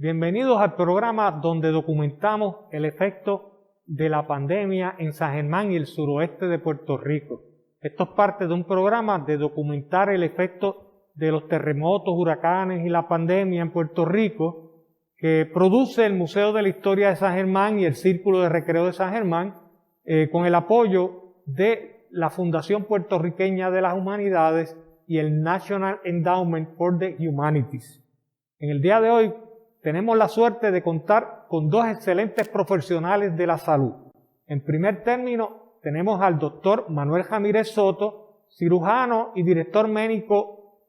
Bienvenidos al programa donde documentamos el efecto de la pandemia en San Germán y el suroeste de Puerto Rico. Esto es parte de un programa de documentar el efecto de los terremotos, huracanes y la pandemia en Puerto Rico que produce el Museo de la Historia de San Germán y el Círculo de Recreo de San Germán con el apoyo de la Fundación Puertorriqueña de las Humanidades y el National Endowment for the Humanities. En el día de hoy tenemos la suerte de contar con dos excelentes profesionales de la salud. En primer término, tenemos al doctor Manuel Ramírez Soto, cirujano y director médico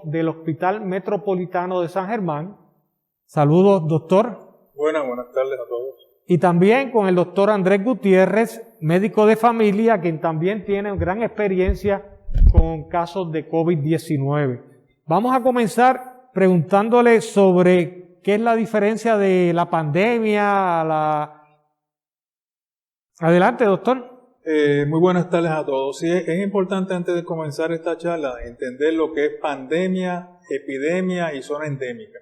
del Hospital Metropolitano de San Germán. Saludos, doctor. Buenas tardes a todos. Y también con el doctor Andrés Gutiérrez, médico de familia, quien también tiene gran experiencia con casos de COVID-19. Vamos a comenzar preguntándole sobre ¿qué es la diferencia de la pandemia Adelante, doctor. Muy buenas tardes a todos. Sí, es importante antes de comenzar esta charla entender lo que es pandemia, epidemia y zona endémica,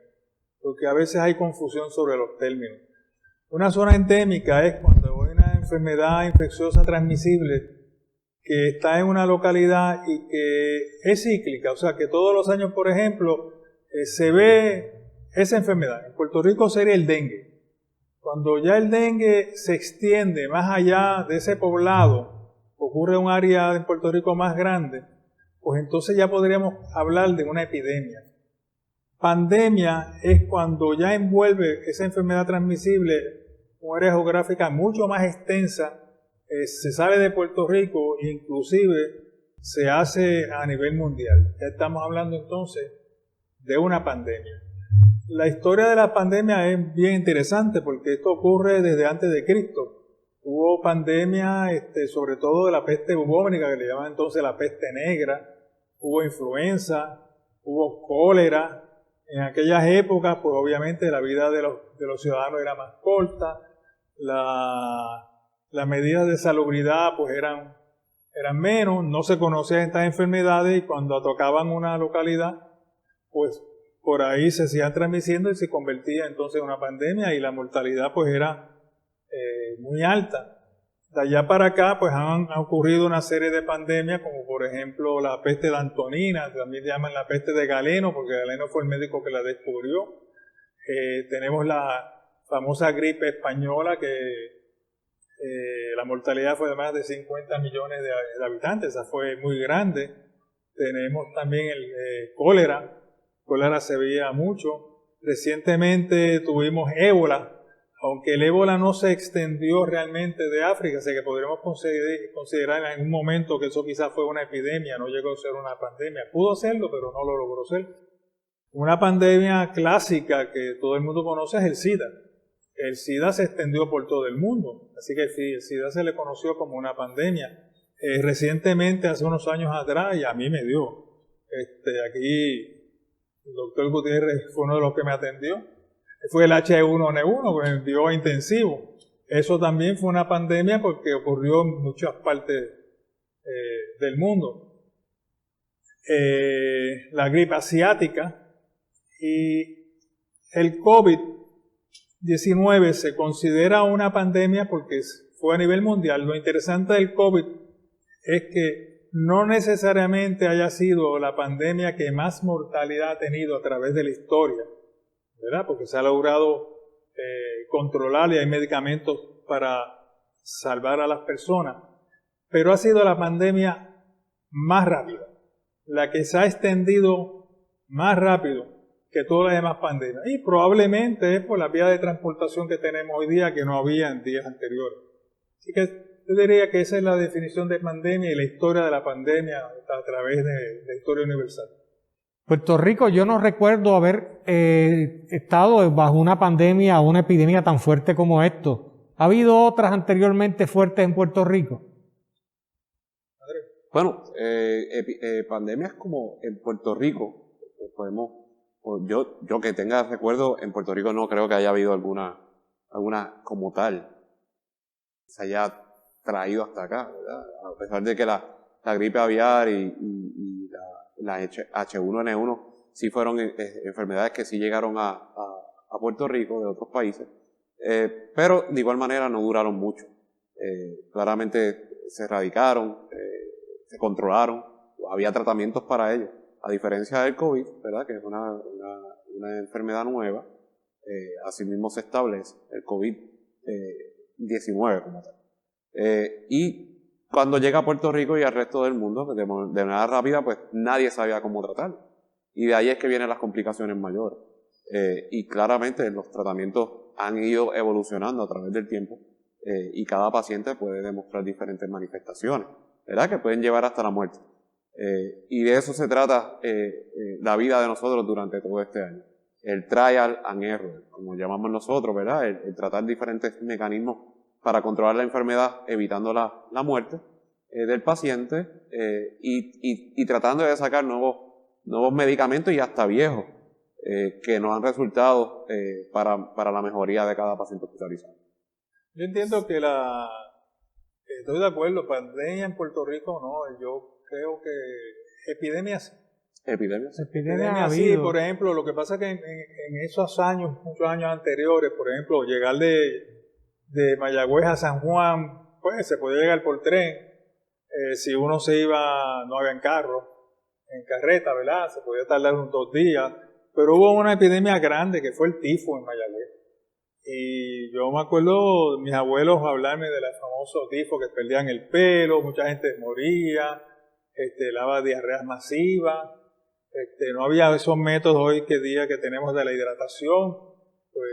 porque a veces hay confusión sobre los términos. Una zona endémica es cuando hay una enfermedad infecciosa transmisible que está en una localidad y que es cíclica, o sea que todos los años, por ejemplo, se ve esa enfermedad. En Puerto Rico sería el dengue. Cuando ya el dengue se extiende más allá de ese poblado, ocurre un área en Puerto Rico más grande, pues entonces ya podríamos hablar de una epidemia. Pandemia es cuando ya envuelve esa enfermedad transmisible un área geográfica mucho más extensa, se sale de Puerto Rico e inclusive se hace a nivel mundial. Ya estamos hablando entonces de una pandemia. La historia de la pandemia es bien interesante porque esto ocurre desde antes de Cristo. Hubo pandemia, sobre todo de la peste bubónica, que le llaman entonces la peste negra. Hubo influenza, hubo cólera. En aquellas épocas, pues obviamente la vida de los ciudadanos era más corta. Las medidas de salubridad pues eran menos. No se conocían estas enfermedades y cuando tocaban una localidad, pues por ahí se siguen transmitiendo y se convertía entonces en una pandemia y la mortalidad pues era muy alta. De allá para acá pues han ocurrido una serie de pandemias como por ejemplo la peste de Antonina, también llaman la peste de Galeno porque Galeno fue el médico que la descubrió. Tenemos la famosa gripe española que la mortalidad fue de más de 50 millones de habitantes, esa fue muy grande. Tenemos también el cólera se veía mucho. Recientemente tuvimos ébola, aunque el ébola no se extendió realmente de África, así que podríamos considerar en algún momento que eso quizás fue una epidemia, no llegó a ser una pandemia. Pudo serlo, pero no lo logró ser. Una pandemia clásica que todo el mundo conoce es el SIDA. El SIDA se extendió por todo el mundo, así que sí, el SIDA se le conoció como una pandemia. Recientemente, hace unos años atrás, y a mí me dio, aquí el doctor Gutiérrez fue uno de los que me atendió. Fue el H1N1 que me dio intensivo. Eso también fue una pandemia porque ocurrió en muchas partes del mundo. La gripe asiática y el COVID-19 se considera una pandemia porque fue a nivel mundial. Lo interesante del COVID es que no necesariamente haya sido la pandemia que más mortalidad ha tenido a través de la historia, ¿verdad? Porque se ha logrado controlar y hay medicamentos para salvar a las personas, pero ha sido la pandemia más rápida, la que se ha extendido más rápido que todas las demás pandemias, y probablemente es por la vía de transportación que tenemos hoy día que no había en días anteriores. Así que yo diría que esa es la definición de pandemia y la historia de la pandemia a través de la historia universal. Puerto Rico, yo no recuerdo haber estado bajo una pandemia o una epidemia tan fuerte como esto. ¿Ha habido otras anteriormente fuertes en Puerto Rico? Bueno, pandemias como en Puerto Rico, yo que tenga recuerdo, en Puerto Rico no creo que haya habido alguna como tal se haya traído hasta acá, ¿verdad? A pesar de que la gripe aviar y la H1N1 sí fueron enfermedades que sí llegaron a a Puerto Rico de otros países, pero de igual manera no duraron mucho. Claramente se erradicaron, se controlaron, había tratamientos para ello, a diferencia del COVID, ¿verdad? Que es una enfermedad nueva, asimismo se establece el COVID-19 como tal. Y cuando llega a Puerto Rico y al resto del mundo, de manera rápida, pues nadie sabía cómo tratarlo. Y de ahí es que vienen las complicaciones mayores. Y claramente los tratamientos han ido evolucionando a través del tiempo, y cada paciente puede demostrar diferentes manifestaciones, ¿verdad? Que pueden llevar hasta la muerte. Y de eso se trata la vida de nosotros durante todo este año. El trial and error, como llamamos nosotros, ¿verdad? El tratar diferentes mecanismos para controlar la enfermedad, evitando la muerte del paciente, y tratando de sacar nuevos medicamentos y hasta viejos que nos han resultado para la mejoría de cada paciente hospitalizado. Yo entiendo que estoy de acuerdo, pandemia en Puerto Rico no, yo creo que epidemias. Epidemias sí, por ejemplo, lo que pasa es que en esos años, muchos años anteriores, por ejemplo, llegar de Mayagüez a San Juan, pues se podía llegar por tren. Si uno se iba, no había en carro, en carreta, ¿verdad? Se podía tardar unos 2 días. Pero hubo una epidemia grande que fue el tifo en Mayagüez. Y yo me acuerdo mis abuelos hablarme de la famoso tifo, que perdían el pelo, mucha gente moría, daba diarreas masivas, no había esos métodos hoy que día que tenemos de la hidratación, pues,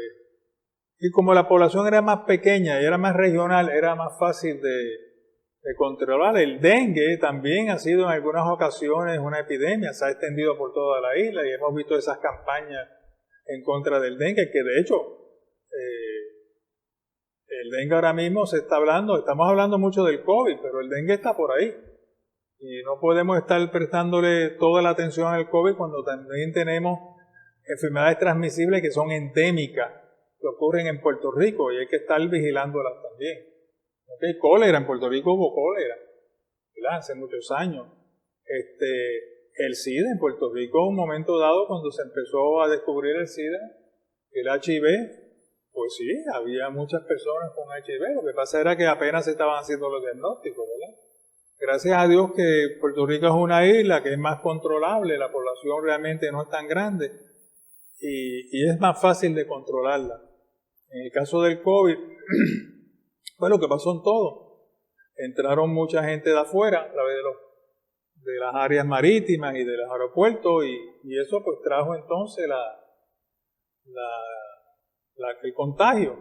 y como la población era más pequeña y era más regional, era más fácil de controlar. El dengue también ha sido en algunas ocasiones una epidemia, se ha extendido por toda la isla y hemos visto esas campañas en contra del dengue, que de hecho el dengue ahora mismo estamos hablando mucho del COVID, pero el dengue está por ahí. Y no podemos estar prestándole toda la atención al COVID cuando también tenemos enfermedades transmisibles que son endémicas, que ocurren en Puerto Rico y hay que estar vigilándolas también. ¿Okay? Cólera, en Puerto Rico hubo cólera, ¿verdad? Hace muchos años. El SIDA en Puerto Rico, un momento dado, cuando se empezó a descubrir el SIDA, el HIV, pues sí, había muchas personas con HIV, lo que pasa era que apenas se estaban haciendo los diagnósticos, ¿verdad? Gracias a Dios que Puerto Rico es una isla que es más controlable, la población realmente no es tan grande y es más fácil de controlarla. En el caso del COVID, pues lo que pasó en todo, entraron mucha gente de afuera a través de las áreas marítimas y de los aeropuertos y eso pues trajo entonces el contagio.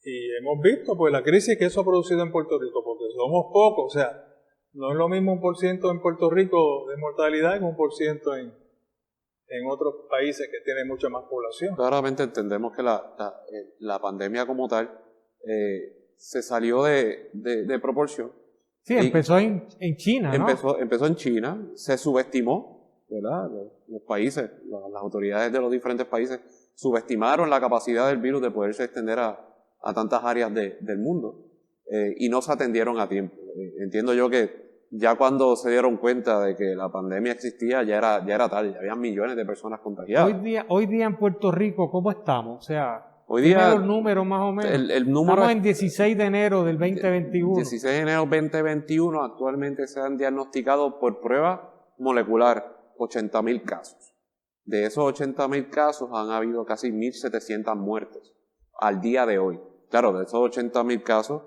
Y hemos visto pues la crisis que eso ha producido en Puerto Rico, porque somos pocos, o sea, no es lo mismo 1% en Puerto Rico de mortalidad que 1% en otros países que tienen mucha más población. Claramente entendemos que la pandemia como tal se salió de proporción. Sí, empezó en China, ¿no? Empezó en China, se subestimó, ¿verdad? Los países, las autoridades de los diferentes países subestimaron la capacidad del virus de poderse extender a tantas áreas del mundo y no se atendieron a tiempo. Entiendo yo que ya cuando se dieron cuenta de que la pandemia existía, ya era tarde, ya había millones de personas contagiadas. Hoy día en Puerto Rico, ¿cómo estamos? O sea, hoy día los números más o menos. El número estamos en 16 de enero del 2021. 16 de enero del 2021 actualmente se han diagnosticado por prueba molecular 80,000 casos. De esos 80,000 casos han habido casi 1.700 muertes al día de hoy. Claro, de esos 80,000 casos,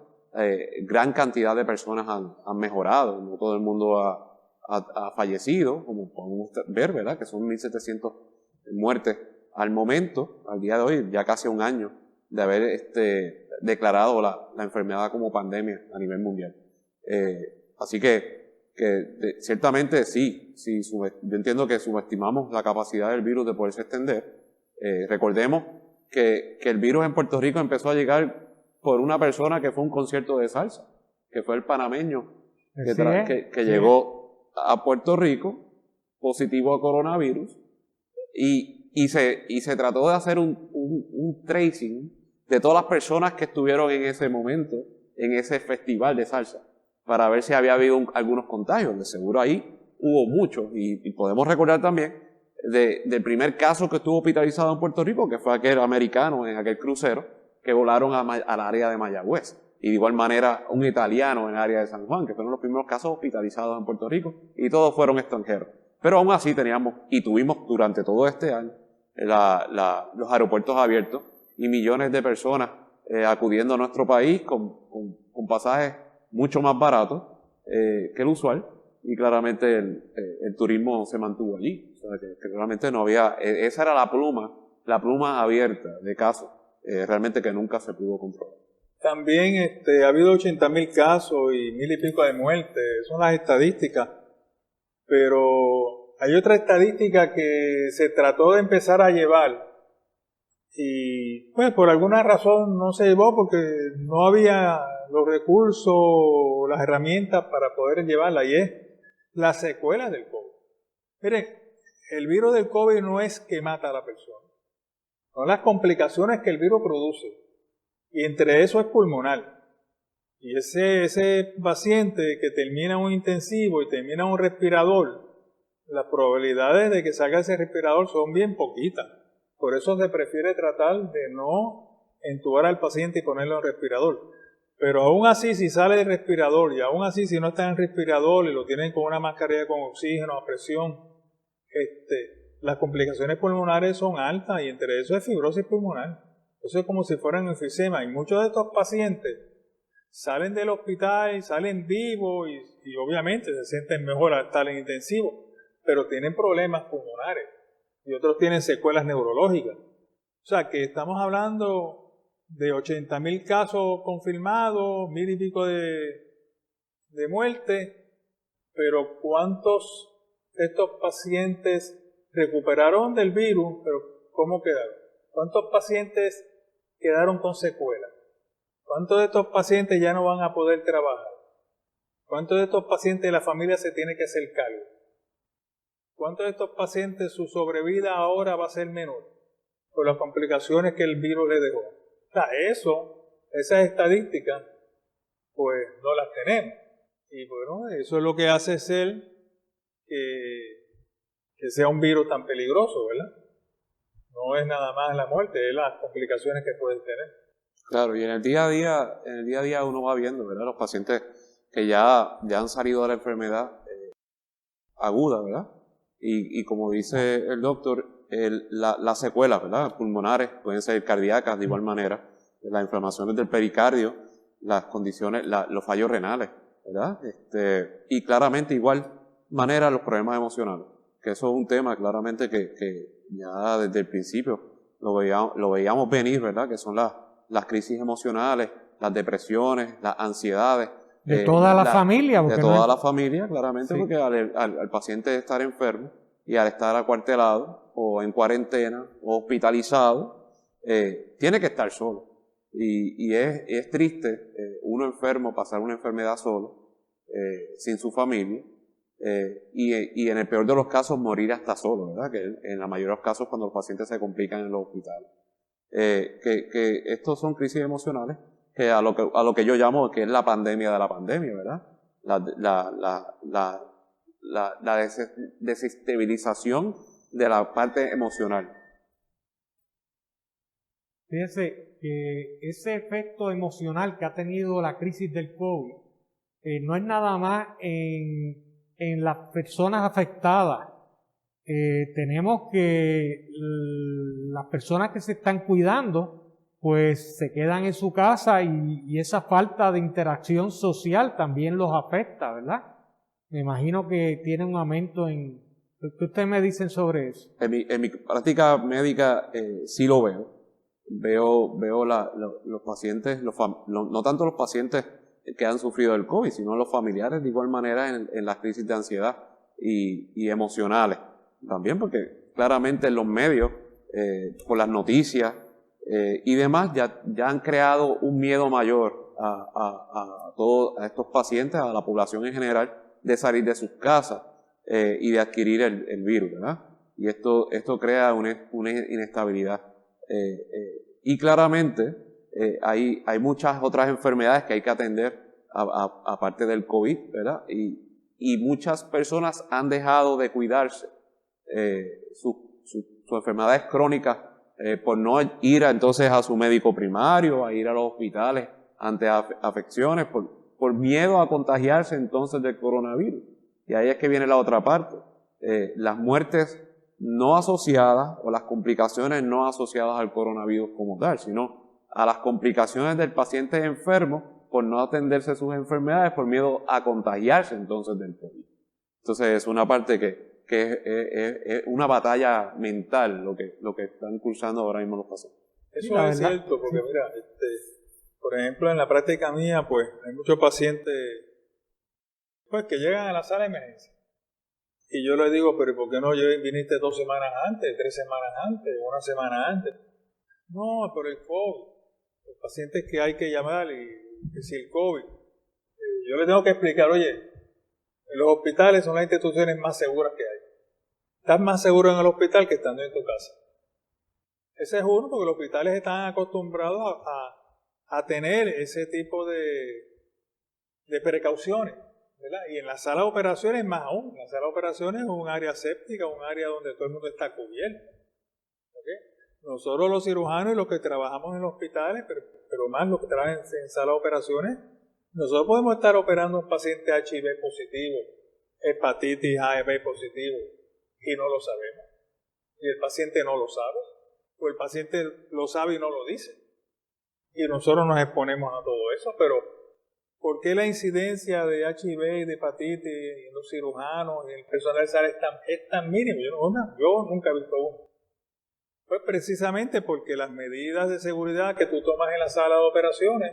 gran cantidad de personas han mejorado, no todo el mundo ha fallecido, como podemos ver, ¿verdad? Que son 1.700 muertes al momento, al día de hoy, ya casi un año de haber declarado la enfermedad como pandemia a nivel mundial. Así que ciertamente sí, yo entiendo que subestimamos la capacidad del virus de poderse extender. Recordemos que el virus en Puerto Rico empezó a llegar por una persona que fue a un concierto de salsa, que fue el panameño que llegó a Puerto Rico positivo a coronavirus y se trató de hacer un tracing de todas las personas que estuvieron en ese momento, en ese festival de salsa, para ver si había habido algunos contagios. De seguro ahí hubo muchos y podemos recordar también del primer caso que estuvo hospitalizado en Puerto Rico, que fue aquel americano en aquel crucero que volaron al área de Mayagüez. Y de igual manera un italiano en el área de San Juan, que fueron los primeros casos hospitalizados en Puerto Rico, y todos fueron extranjeros. Pero aún así teníamos y tuvimos durante todo este año los aeropuertos abiertos y millones de personas acudiendo a nuestro país con pasajes mucho más baratos que el usual, y claramente el turismo se mantuvo allí. O sea, que realmente no había, esa era la pluma abierta de casos, realmente que nunca se pudo controlar. También ha habido 80.000 casos y 1,000 y pico de muertes, son las estadísticas, pero hay otra estadística que se trató de empezar a llevar y pues por alguna razón no se llevó porque no había los recursos o las herramientas para poder llevarla, y es las secuelas del COVID. Miren, el virus del COVID no es que mata a la persona, son las complicaciones que el virus produce, y entre eso es pulmonar. Y ese paciente que termina un intensivo y termina un respirador, las probabilidades de que salga ese respirador son bien poquitas. Por eso se prefiere tratar de no entubar al paciente y ponerlo en respirador. Pero aún así, si sale del respirador, y aún así si no está en respirador y lo tienen con una mascarilla con oxígeno a presión, las complicaciones pulmonares son altas, y entre eso es fibrosis pulmonar. Eso es como si fueran enfisema, y muchos de estos pacientes salen del hospital, salen vivos y obviamente se sienten mejor al estar en intensivo, pero tienen problemas pulmonares y otros tienen secuelas neurológicas. O sea que estamos hablando de 80.000 casos confirmados, 1,000 y pico de muertes, pero ¿cuántos de estos pacientes recuperaron del virus? Pero ¿cómo quedaron? ¿Cuántos pacientes quedaron con secuelas? ¿Cuántos de estos pacientes ya no van a poder trabajar? ¿Cuántos de estos pacientes la familia se tiene que hacer cargo? ¿Cuántos de estos pacientes su sobrevida ahora va a ser menor por las complicaciones que el virus le dejó? O sea, esas estadísticas, pues no las tenemos. Y bueno, eso es lo que hace ser que sea un virus tan peligroso, ¿verdad? No es nada más la muerte, es las complicaciones que pueden tener. Claro, y en el día a día uno va viendo, ¿verdad? Los pacientes que ya han salido de la enfermedad aguda, ¿verdad? Y como dice el doctor, las secuelas, ¿verdad? Pulmonares, pueden ser cardíacas de igual manera, las inflamaciones del pericardio, las condiciones, los fallos renales, ¿verdad? Y claramente igual manera los problemas emocionales, que eso es un tema claramente que ya desde el principio lo veíamos venir, ¿verdad? Que son las crisis emocionales, las depresiones, las ansiedades. De toda la familia. De toda la familia, claramente, sí. Porque al paciente estar enfermo y al estar acuartelado o en cuarentena o hospitalizado, tiene que estar solo. Y es triste uno enfermo pasar una enfermedad solo, sin su familia, y en el peor de los casos morir hasta solo, ¿verdad? Que en la mayoría de los casos cuando los pacientes se complican en los hospitales. Que estos son crisis emocionales que a lo que yo llamo que es la pandemia de la pandemia, ¿verdad? La desestabilización de la parte emocional. Fíjense que ese efecto emocional que ha tenido la crisis del COVID no es nada más en las personas afectadas. Tenemos que las personas que se están cuidando pues se quedan en su casa y esa falta de interacción social también los afecta, ¿verdad? Me imagino que tiene un aumento en... ¿Qué ustedes me dicen sobre eso? En mi práctica médica sí lo veo. Veo los pacientes, no tanto los pacientes que han sufrido el COVID, sino los familiares de igual manera en las crisis de ansiedad y emocionales. También porque claramente los medios, por las noticias y demás, ya han creado un miedo mayor a estos pacientes, a la población en general, de salir de sus casas y de adquirir el virus, ¿verdad? Y esto crea una inestabilidad. Y claramente hay muchas otras enfermedades que hay que atender aparte del COVID, ¿verdad? Y muchas personas han dejado de cuidarse sus enfermedades crónicas por no ir entonces a su médico primario, a ir a los hospitales ante afecciones, por miedo a contagiarse entonces del coronavirus. Y ahí es que viene la otra parte. Las muertes no asociadas o las complicaciones no asociadas al coronavirus como tal, sino a las complicaciones del paciente enfermo por no atenderse sus enfermedades por miedo a contagiarse entonces del COVID. Entonces es una parte que es una batalla mental lo que están cursando ahora mismo los pacientes. Eso es cierto, porque mira, por ejemplo, en la práctica mía, pues hay muchos pacientes pues que llegan a la sala de emergencia. Y yo les digo, pero ¿por qué no viniste 2 semanas antes, 3 semanas antes, 1 semana antes? No, por el COVID. Los pacientes que hay que llamar y decir el COVID. Yo les tengo que explicar, oye, los hospitales son las instituciones más seguras que hay. Estás más seguro en el hospital que estando en tu casa. Ese es uno, porque los hospitales están acostumbrados a tener ese tipo de precauciones, ¿verdad? Y en la sala de operaciones más aún. La sala de operaciones es un área séptica, un área donde todo el mundo está cubierto. ¿Okay? Nosotros los cirujanos y los que trabajamos en los hospitales, pero más los que trabajan en sala de operaciones, nosotros podemos estar operando a un paciente HIV positivo, hepatitis HIV positivo, y no lo sabemos. Y el paciente no lo sabe, o el paciente lo sabe y no lo dice. Y nosotros nos exponemos a todo eso, pero ¿por qué la incidencia de HIV y de hepatitis en los cirujanos y en el personal de sala es tan mínimo? Yo nunca he visto uno. Pues precisamente porque las medidas de seguridad que tú tomas en la sala de operaciones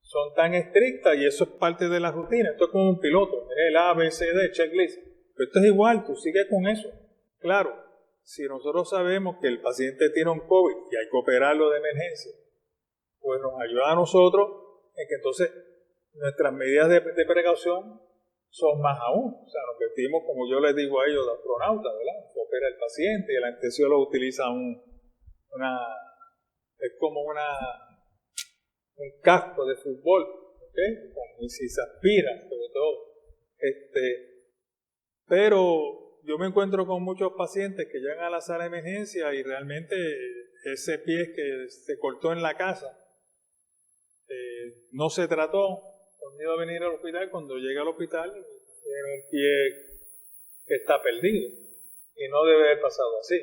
son tan estrictas y eso es parte de la rutina. Esto es como un piloto, el A, B, C, D, checklist. Pero esto es igual, tú sigues con eso. Claro, si nosotros sabemos que el paciente tiene un COVID y hay que operarlo de emergencia, pues nos ayuda a nosotros en que entonces nuestras medidas de precaución son más aún. O sea, nos vestimos, como yo les digo a ellos, de astronautas, ¿verdad? Se opera el paciente y el anestesiólogo utiliza es como un casco de fútbol, ¿okay? Y si se aspira, sobre todo. Pero yo me encuentro con muchos pacientes que llegan a la sala de emergencia y realmente ese pie que se cortó en la casa no se trató, con miedo a venir al hospital. Cuando llega al hospital tiene un pie que está perdido y no debe haber pasado así.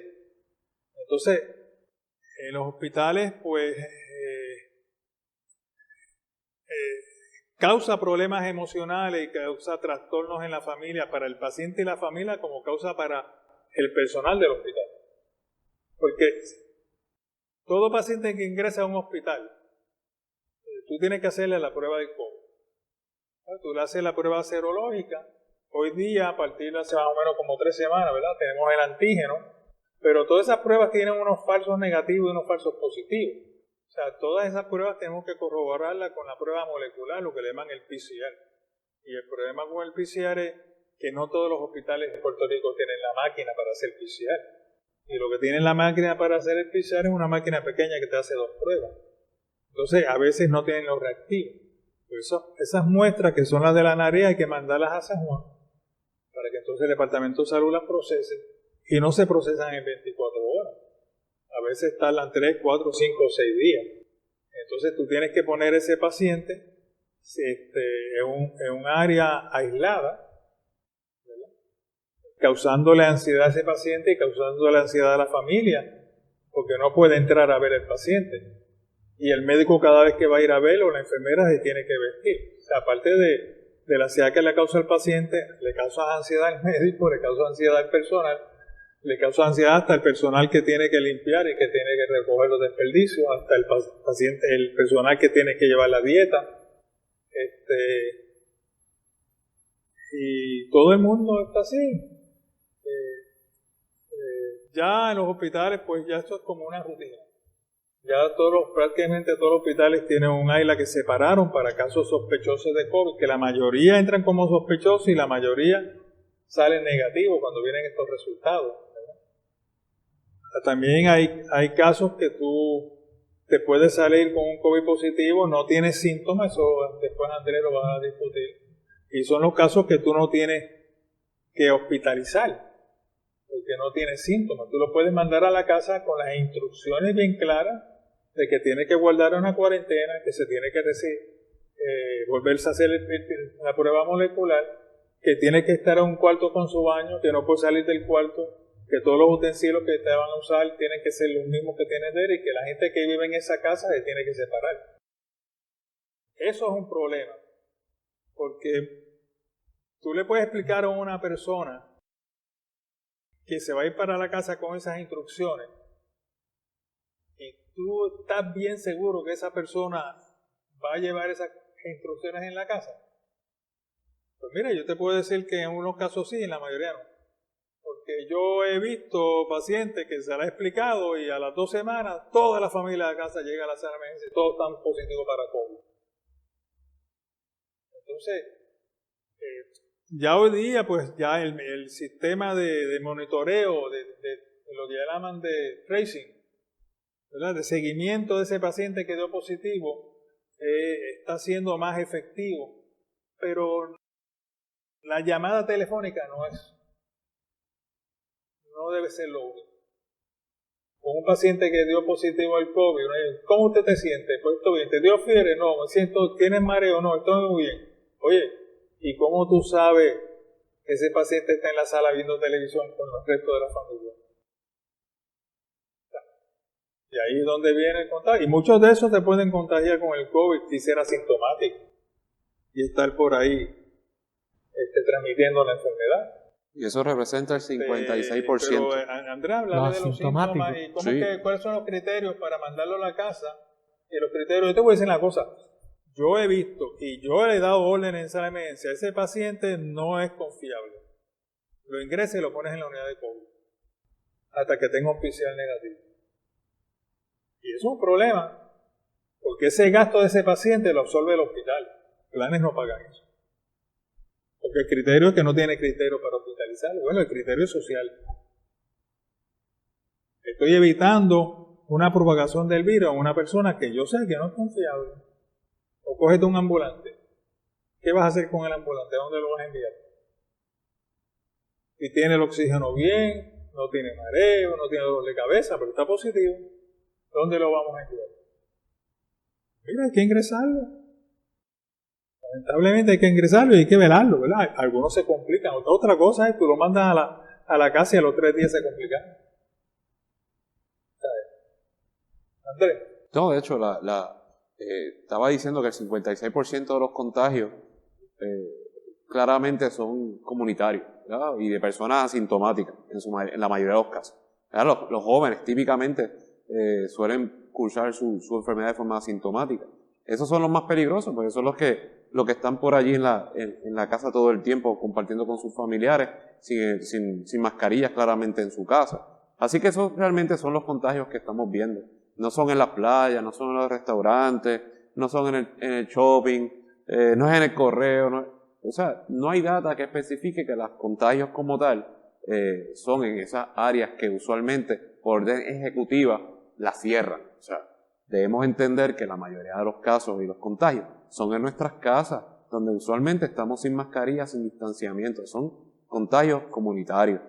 Entonces, en los hospitales pues causa problemas emocionales y causa trastornos en la familia para el paciente y la familia, como causa para el personal del hospital. Porque todo paciente que ingresa a un hospital, tú tienes que hacerle la prueba del COVID. Tú le haces la prueba serológica. Hoy día, a partir de hace más o menos como 3 semanas, ¿verdad? Tenemos el antígeno, pero todas esas pruebas tienen unos falsos negativos y unos falsos positivos. O sea, todas esas pruebas tenemos que corroborarlas con la prueba molecular, lo que le llaman el PCR. Y el problema con el PCR es que no todos los hospitales de Puerto Rico tienen la máquina para hacer PCR. Y lo que tienen la máquina para hacer el PCR es una máquina pequeña que te hace 2 pruebas. Entonces, a veces no tienen los reactivos. Por eso, esas muestras que son las de la nariz hay que mandarlas a San Juan para que entonces el Departamento de Salud las procese y no se procesan en 24 horas. A veces tardan 3, 4, 5 o 6 días. Entonces tú tienes que poner ese paciente en un área aislada, ¿verdad? Causándole ansiedad a ese paciente y causándole ansiedad a la familia, porque no puede entrar a ver el paciente. Y el médico cada vez que va a ir a verlo, la enfermera se tiene que vestir. O sea, aparte de la ansiedad que le causa al paciente, le causa ansiedad al médico, le causa ansiedad al personal, le causa ansiedad hasta el personal que tiene que limpiar y que tiene que recoger los desperdicios, hasta el paciente, el personal que tiene que llevar la dieta. Y todo el mundo está así. Ya en los hospitales, pues ya esto es como una rutina. Ya prácticamente todos los hospitales tienen un área que separaron para casos sospechosos de COVID, que la mayoría entran como sospechosos y la mayoría salen negativos cuando vienen estos resultados. También hay casos que tú te puedes salir con un COVID positivo, no tienes síntomas, eso después Andrés lo va a discutir, y son los casos que tú no tienes que hospitalizar, porque porque no tiene síntomas. Tú lo puedes mandar a la casa con las instrucciones bien claras de que tiene que guardar una cuarentena, que se tiene que volverse a hacer la prueba molecular, que tiene que estar en un cuarto con su baño, que no puede salir del cuarto, que todos los utensilios que te van a usar tienen que ser los mismos que tienes de él y que la gente que vive en esa casa se tiene que separar. Eso es un problema, porque tú le puedes explicar a una persona que se va a ir para la casa con esas instrucciones y tú estás bien seguro que esa persona va a llevar esas instrucciones en la casa. Pues mira, yo te puedo decir que en unos casos sí, en la mayoría no. Porque yo he visto pacientes que se les ha explicado y a las 2 semanas toda la familia de la casa llega a la sala de emergencia y todos están positivos para COVID. Entonces, ya hoy día, pues ya el sistema de monitoreo, de lo que llaman de tracing, ¿verdad?, de seguimiento de ese paciente que dio positivo, está siendo más efectivo. Pero la llamada telefónica no debe ser lo único. Con un paciente que dio positivo al COVID, ¿cómo usted te siente? Pues estoy bien. ¿Te dio fiebre? No. Me siento, ¿tienes mareo? No, estoy muy bien. Oye, ¿y cómo tú sabes que ese paciente está en la sala viendo televisión con los restos de la familia? Y ahí es donde viene el contagio. Y muchos de esos te pueden contagiar con el COVID si ser asintomático y estar por ahí transmitiendo la enfermedad. Y eso representa el 56%. Pero Andrea, háblame de los síntomas y cuáles son los criterios para mandarlo a la casa. Y los criterios, yo te voy a decir una cosa. Yo he visto y yo le he dado orden en sala de emergencia. Ese paciente no es confiable. Lo ingresas y lo pones en la unidad de COVID hasta que tenga un PCR negativo. Y eso es un problema, porque ese gasto de ese paciente lo absorbe el hospital. Planes no pagan eso. Porque el criterio es que no tiene criterio para hospitalizarlo. Bueno, el criterio es social. Estoy evitando una propagación del virus a una persona que yo sé que no es confiable. O cógete un ambulante. ¿Qué vas a hacer con el ambulante? ¿A dónde lo vas a enviar? Si tiene el oxígeno bien, no tiene mareo, no tiene dolor de cabeza, pero está positivo, ¿dónde lo vamos a enviar? Mira, hay que ingresarlo. Lamentablemente hay que ingresarlo y hay que velarlo, ¿verdad? Algunos se complican. Otra cosa es que tú lo mandas a la casa y a los 3 días se complican. Andrés. No, de hecho, estaba diciendo que el 56% de los contagios claramente son comunitarios, ¿verdad?, y de personas asintomáticas en la mayoría de los casos. Los jóvenes típicamente suelen cursar su enfermedad de forma asintomática. Esos son los más peligrosos, porque son los que están por allí en la casa todo el tiempo, compartiendo con sus familiares, sin mascarillas claramente en su casa. Así que esos realmente son los contagios que estamos viendo. No son en las playas, no son en los restaurantes, no son en el shopping, no es en el correo. O sea, no hay data que especifique que los contagios como tal son en esas áreas que usualmente por orden ejecutiva las cierran. O sea, debemos entender que la mayoría de los casos y los contagios son en nuestras casas, donde usualmente estamos sin mascarilla, sin distanciamiento. Son contagios comunitarios.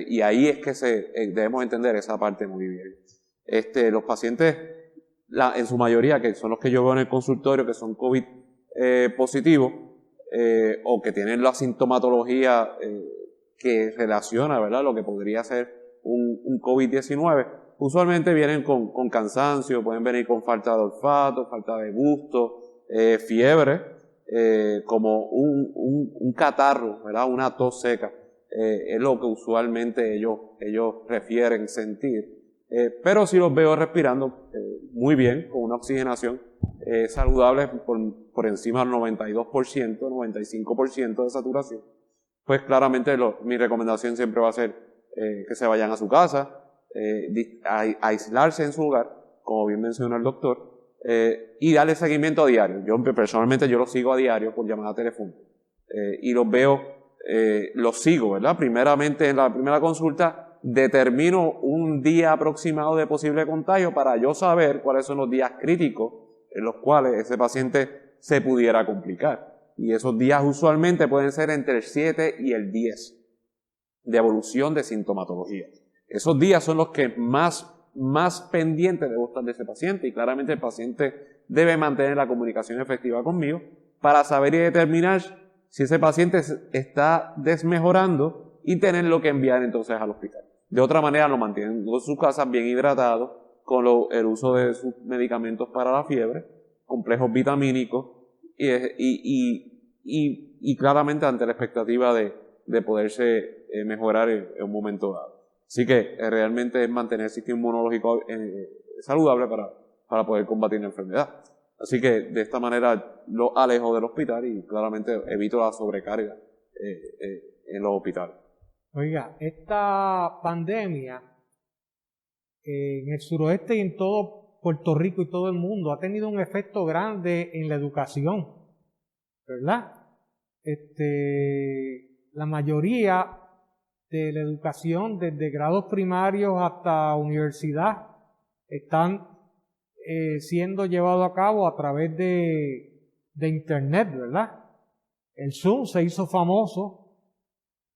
Y ahí es que debemos entender esa parte muy bien. Los pacientes, en su mayoría, que son los que yo veo en el consultorio, que son COVID positivos, o que tienen la sintomatología que relaciona, ¿verdad?, lo que podría ser un COVID-19, usualmente vienen con cansancio, pueden venir con falta de olfato, falta de gusto, fiebre, como un catarro, ¿verdad?, una tos seca, es lo que usualmente ellos refieren sentir. Pero sí los veo respirando muy bien, con una oxigenación saludable por encima del 92%, 95% de saturación. Pues claramente mi recomendación siempre va a ser que se vayan a su casa, aislarse en su hogar, como bien mencionó el doctor, y darle seguimiento a diario. Yo personalmente los sigo a diario por llamada telefónica y los sigo, ¿verdad? Primeramente en la primera consulta determino un día aproximado de posible contagio para yo saber cuáles son los días críticos en los cuales ese paciente se pudiera complicar. Y esos días usualmente pueden ser entre el 7 y el 10. de evolución de sintomatología. Esos días son los que más pendientes debo estar de ese paciente, y claramente el paciente debe mantener la comunicación efectiva conmigo para saber y determinar si ese paciente está desmejorando y tenerlo que enviar entonces al hospital. De otra manera lo mantienen en sus casas bien hidratado, con el uso de sus medicamentos para la fiebre, complejos vitamínicos y claramente ante la expectativa de poderse mejorar en un momento dado. Así que realmente es mantener el sistema inmunológico saludable para poder combatir la enfermedad. Así que de esta manera lo alejo del hospital y claramente evito la sobrecarga en los hospitales. Oiga, esta pandemia en el suroeste y en todo Puerto Rico y todo el mundo ha tenido un efecto grande en la educación, ¿verdad? La mayoría de la educación, desde grados primarios hasta universidad, están siendo llevados a cabo a través de internet, ¿verdad? El Zoom se hizo famoso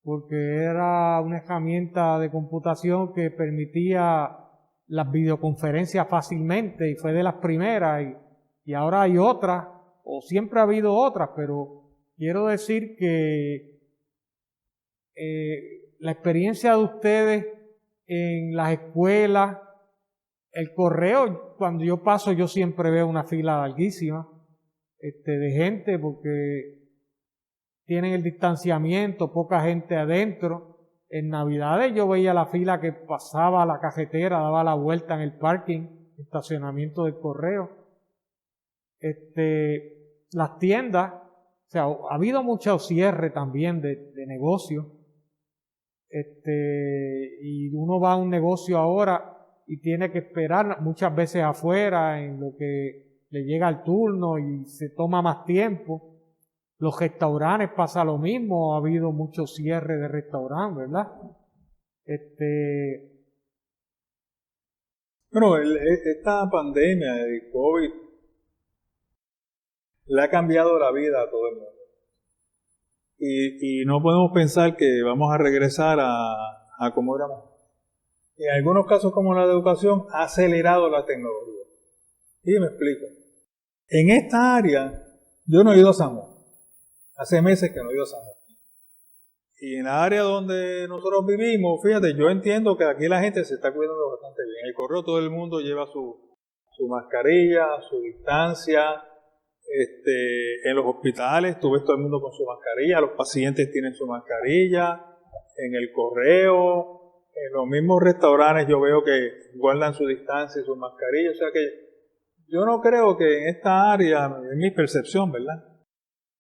porque era una herramienta de computación que permitía las videoconferencias fácilmente y fue de las primeras y ahora hay otras, o siempre ha habido otras, pero quiero decir que la experiencia de ustedes en las escuelas, el correo, cuando yo paso yo siempre veo una fila larguísima de gente porque tienen el distanciamiento, poca gente adentro. En Navidades yo veía la fila que pasaba a la cajetera, daba la vuelta en el parking, estacionamiento del correo. Las tiendas, o sea, ha habido mucho cierre también de negocios. Y uno va a un negocio ahora y tiene que esperar muchas veces afuera en lo que le llega el turno y se toma más tiempo. Los restaurantes pasa lo mismo, ha habido mucho cierre de restaurantes, ¿verdad? Bueno, esta pandemia de COVID le ha cambiado la vida a todo el mundo. Y no podemos pensar que vamos a regresar a como éramos. Y en algunos casos, como la de educación, ha acelerado la tecnología. Y me explico. En esta área, yo no he ido a San Juan. Hace meses que no he ido a San Juan. Y en la área donde nosotros vivimos, fíjate, yo entiendo que aquí la gente se está cuidando bastante bien. En el correo todo el mundo lleva su mascarilla, su distancia. En los hospitales tú ves todo el mundo con su mascarilla, los pacientes tienen su mascarilla, en el correo, en los mismos restaurantes yo veo que guardan su distancia y su mascarilla. O sea que yo no creo que en esta área, en mi percepción, ¿verdad?,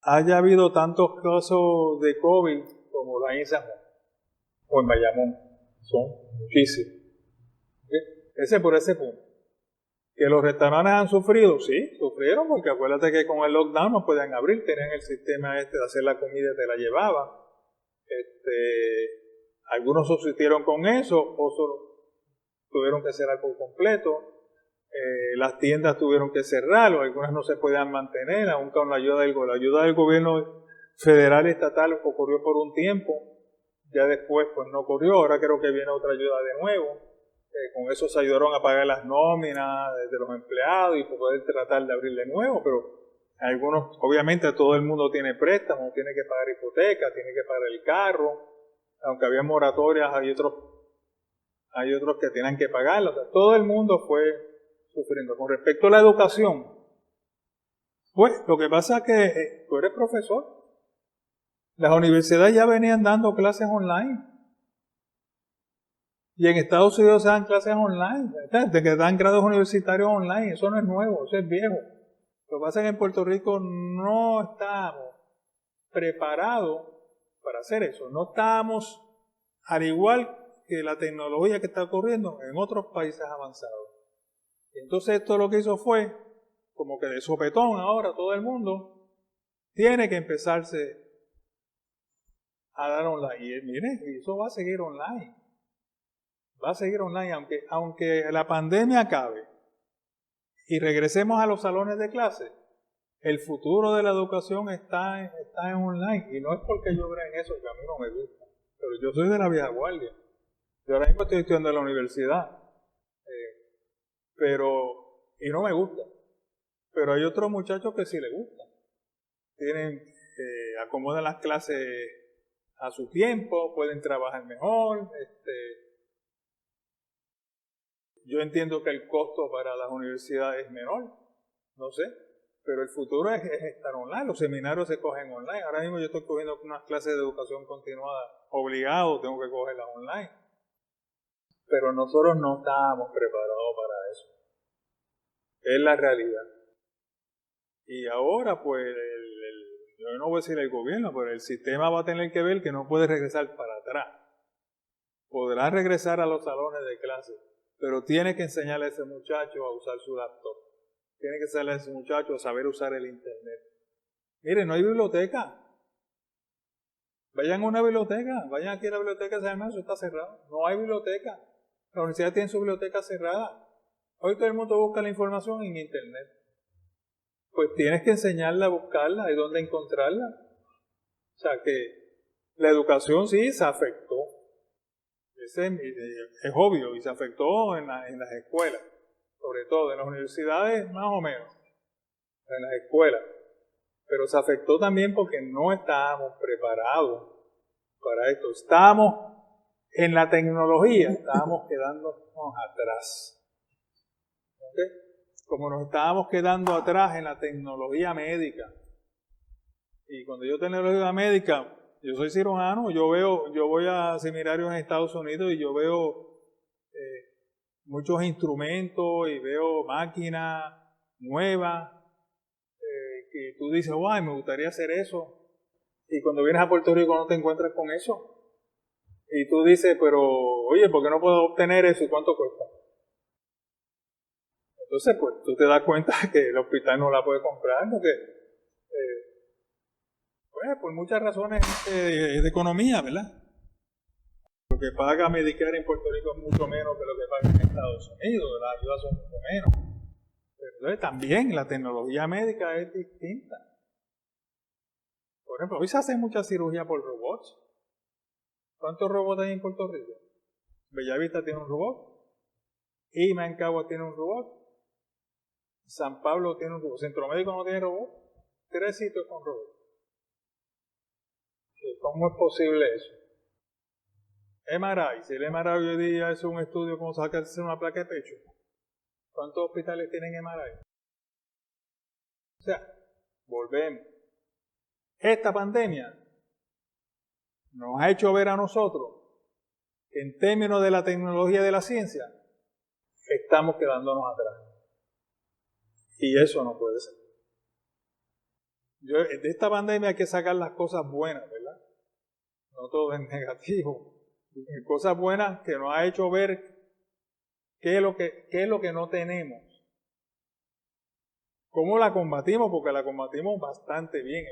haya habido tantos casos de COVID como lo hay en San Juan o en Bayamón. Son muchísimos. ¿Sí? Ese por ese punto. ¿Que los restaurantes han sufrido? Sí, sufrieron, porque acuérdate que con el lockdown no podían abrir, tenían el sistema de hacer la comida y te la llevaban. Algunos subsistieron con eso, otros tuvieron que cerrar por completo. Las tiendas tuvieron que cerrar, o algunas no se podían mantener, aún con la ayuda del gobierno federal y estatal ocurrió por un tiempo, ya después pues no ocurrió, ahora creo que viene otra ayuda de nuevo. Con eso se ayudaron a pagar las nóminas de los empleados y poder tratar de abrir de nuevo, pero algunos, obviamente todo el mundo tiene préstamos, tiene que pagar hipoteca, tiene que pagar el carro, aunque había moratorias, hay otros que tienen que pagarlas. O sea, todo el mundo fue sufriendo. Con respecto a la educación, pues lo que pasa es que tú eres profesor. Las universidades ya venían dando clases online. Y en Estados Unidos se dan clases online, de que dan grados universitarios online, eso no es nuevo, eso es viejo. Lo que pasa es que en Puerto Rico no estamos preparados para hacer eso, no estamos, al igual que la tecnología que está ocurriendo en otros países avanzados. Y entonces esto lo que hizo fue, como que de sopetón ahora todo el mundo tiene que empezarse a dar online. Y miren, eso va a seguir online. Va a seguir online, aunque la pandemia acabe y regresemos a los salones de clase, el futuro de la educación está en online. Y no es porque yo crea en eso, que a mí no me gusta. pero yo soy de la vieja guardia. Yo ahora mismo estoy estudiando en la universidad, y no me gusta. Pero hay otros muchachos que sí les gusta. Acomodan las clases a su tiempo, pueden trabajar mejor. Yo entiendo que el costo para las universidades es menor, no sé, pero el futuro es estar online. Los seminarios se cogen online. Ahora mismo yo estoy cogiendo unas clases de educación continuada obligado, tengo que cogerlas online. Pero nosotros no estábamos preparados para eso. Es la realidad. Y ahora, pues, yo no voy a decir el gobierno, pero el sistema va a tener que ver que no puede regresar para atrás. Podrá regresar a los salones de clase, pero tiene que enseñarle a ese muchacho a usar su laptop. Tiene que enseñarle a ese muchacho a saber usar el internet. Mire, no hay biblioteca. Vayan a una biblioteca, vayan aquí a la biblioteca de San Germán, eso está cerrado. No hay biblioteca. La universidad tiene su biblioteca cerrada. Hoy todo el mundo busca la información en internet. Pues tienes que enseñarle a buscarla y dónde encontrarla. O sea que la educación sí se afectó. Es obvio, y se afectó en las escuelas, sobre todo en las universidades más o menos, en las escuelas. Pero se afectó también porque no estábamos preparados para esto. Estábamos en la tecnología, estábamos quedándonos atrás. ¿Okay? Como nos estábamos quedando atrás en la tecnología médica. Y cuando yo tecnología médica, yo soy cirujano, yo voy a seminarios en Estados Unidos y yo veo muchos instrumentos y veo máquinas nuevas que tú dices, guay, me gustaría hacer eso. Y cuando vienes a Puerto Rico no te encuentras con eso. Y tú dices, pero oye, ¿por qué no puedo obtener eso y cuánto cuesta? Entonces, pues, tú te das cuenta que el hospital no la puede comprar porque, pues, por muchas razones de economía, ¿verdad? Lo que paga Medicare en Puerto Rico es mucho menos que lo que paga en Estados Unidos, las ayudas son mucho menos. Pero entonces, también la tecnología médica es distinta. Por ejemplo, hoy se hace mucha cirugía por robots. ¿Cuántos robots hay en Puerto Rico? Bellavista tiene un robot. Ima en Cagua tiene un robot. San Pablo tiene un robot. Centro Médico no tiene robot. 3 sitios con robot. ¿Cómo es posible eso? MRI. Si el MRI hoy día es un estudio como sacarse una placa de pecho, ¿cuántos hospitales tienen MRI? O sea, volvemos. Esta pandemia nos ha hecho ver a nosotros que en términos de la tecnología y de la ciencia estamos quedándonos atrás. Y eso no puede ser. De esta pandemia hay que sacar las cosas buenas, ¿verdad? No todo es negativo. Cosas buenas que nos ha hecho ver qué es lo que no tenemos. ¿Cómo la combatimos? Porque la combatimos bastante bien.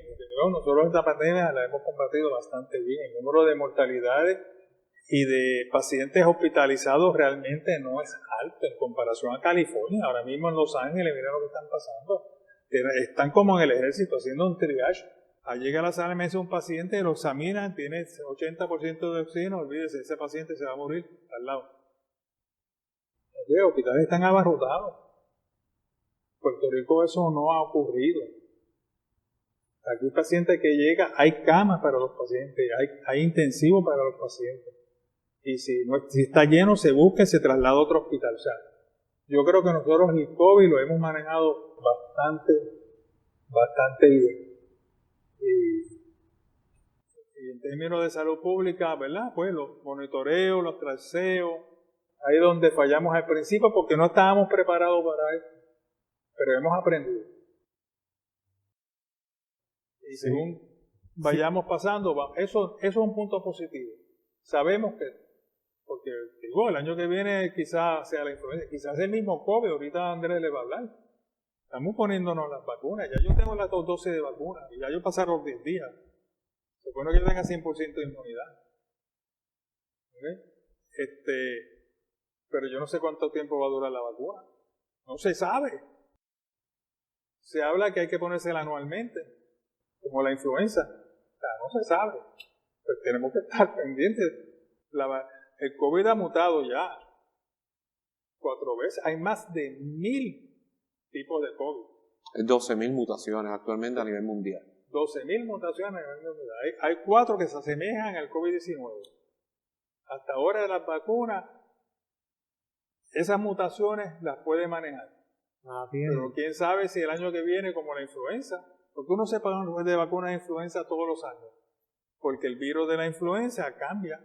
Nosotros esta pandemia la hemos combatido bastante bien. El número de mortalidades y de pacientes hospitalizados realmente no es alto en comparación a California. Ahora mismo en Los Ángeles, mira lo que están pasando. Están como en el ejército haciendo un triage. Llega a la sala de emergencia un paciente, lo examinan, tiene 80% de oxígeno, olvídese, ese paciente se va a morir al lado. Los hospitales están abarrotados. Puerto Rico eso no ha ocurrido. Aquí hay paciente que llega, hay camas para los pacientes, hay intensivos para los pacientes. Y si está lleno, se busca y se traslada a otro hospital. O sea, yo creo que nosotros el COVID lo hemos manejado bastante bien. Y en términos de salud pública, ¿verdad? Pues los monitoreos, los traseos, ahí es donde fallamos al principio porque no estábamos preparados para esto. Pero hemos aprendido. Y según vayamos pasando, eso es un punto positivo. Sabemos que, porque digo, el año que viene quizás sea la influenza, quizás el mismo COVID, ahorita Andrés le va a hablar. Estamos poniéndonos las vacunas, ya yo tengo las 2 dosis de vacunas, y ya yo pasaron los 10 días. Se supone que tenga 100% de inmunidad. ¿Okay? Pero yo no sé cuánto tiempo va a durar la vacuna. No se sabe. Se habla que hay que ponérsela anualmente, como la influenza. O sea, no se sabe. Pues tenemos que estar pendientes. El COVID ha mutado ya 4 veces. Hay más de 1000 tipos de COVID. 12.000 mutaciones actualmente a nivel mundial. 12.000 mutaciones a nivel mundial. Hay 4 que se asemejan al COVID-19. Hasta ahora de las vacunas, esas mutaciones las puede manejar. Pero quién sabe si el año que viene, como la influenza, porque uno se paga de vacunas de influenza todos los años, porque el virus de la influenza cambia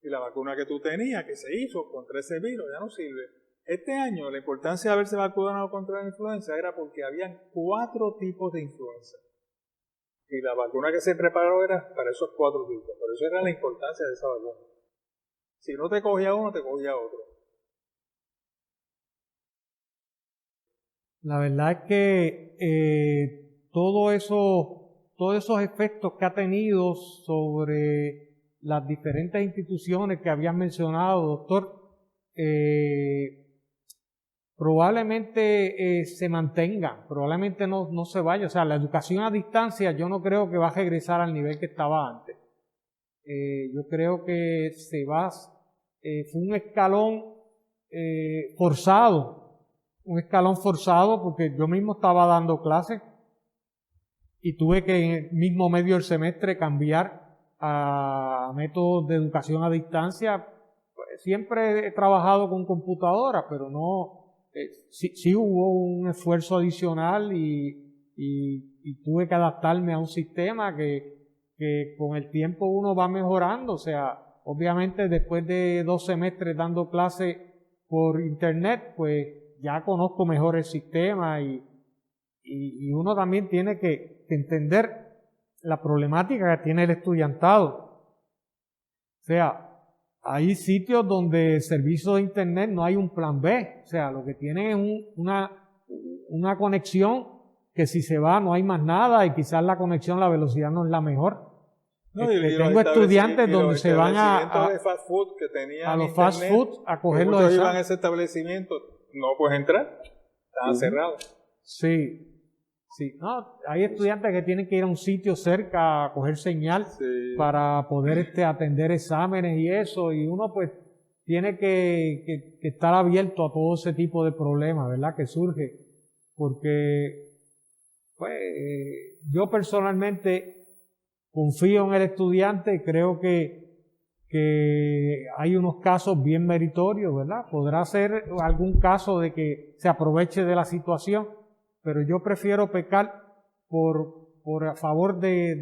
y la vacuna que tú tenías, que se hizo contra ese virus, ya no sirve. Este año la importancia de haberse vacunado contra la influenza era porque habían 4 tipos de influenza y la vacuna que se preparó era para esos 4 tipos. Por eso era la importancia de esa vacuna. Si no te cogía uno, te cogía otro. La verdad es que todos esos efectos que ha tenido sobre las diferentes instituciones que habían mencionado, doctor, probablemente se mantengan, probablemente no se vaya. O sea, la educación a distancia yo no creo que va a regresar al nivel que estaba antes. Yo creo que fue un escalón forzado. Un escalón forzado porque yo mismo estaba dando clases y tuve que en el mismo medio del semestre cambiar a métodos de educación a distancia. Pues, siempre he trabajado con computadoras, pero sí hubo un esfuerzo adicional y tuve que adaptarme a un sistema que con el tiempo uno va mejorando. O sea, obviamente después de 2 semestres dando clases por internet, pues ya conozco mejor el sistema y uno también tiene que entender la problemática que tiene el estudiantado. O sea, hay sitios donde el servicio de internet no hay un plan B. O sea, lo que tiene es una conexión que si se va no hay más nada y quizás la conexión, la velocidad no es la mejor. Tengo estudiantes donde se van a los fast food a coger los exámenes. Iban a ese establecimiento. No puedes entrar, están cerrados. Sí. No, hay estudiantes que tienen que ir a un sitio cerca a coger señal para poder atender exámenes y eso, y uno pues tiene que estar abierto a todo ese tipo de problemas, ¿verdad? Que surge, porque pues yo personalmente confío en el estudiante y creo que hay unos casos bien meritorios, ¿verdad? Podrá ser algún caso de que se aproveche de la situación, pero yo prefiero pecar por a favor de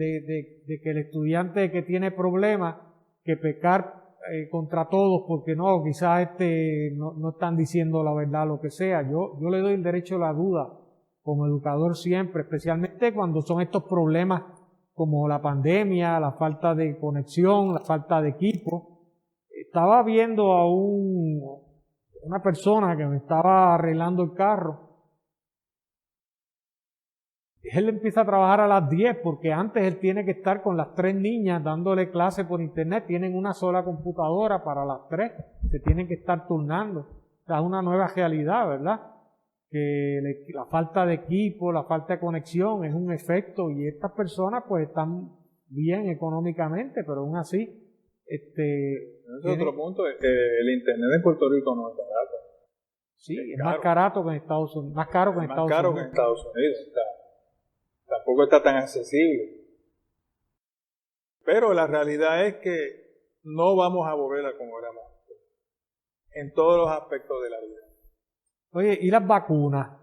que el estudiante que tiene problemas, que pecar contra todos, porque no, quizás no están diciendo la verdad, lo que sea. Yo le doy el derecho a la duda como educador siempre, especialmente cuando son estos problemas como la pandemia, la falta de conexión, la falta de equipo. Estaba viendo a una persona que me estaba arreglando el carro. Él empieza a trabajar a las 10 porque antes él tiene que estar con las 3 niñas dándole clase por internet. Tienen una sola computadora para las 3. Se tienen que estar turnando. O sea, es una nueva realidad, ¿verdad? Que la falta de equipo, la falta de conexión es un efecto y estas personas pues están bien económicamente, pero aún así otro punto es que el internet en Puerto Rico no es barato. Sí, es más caro que en Estados Unidos, más caro que en Estados Unidos. Tampoco está tan accesible. Pero la realidad es que no vamos a volver a como éramos en todos los aspectos de la vida. Oye, ¿y las vacunas?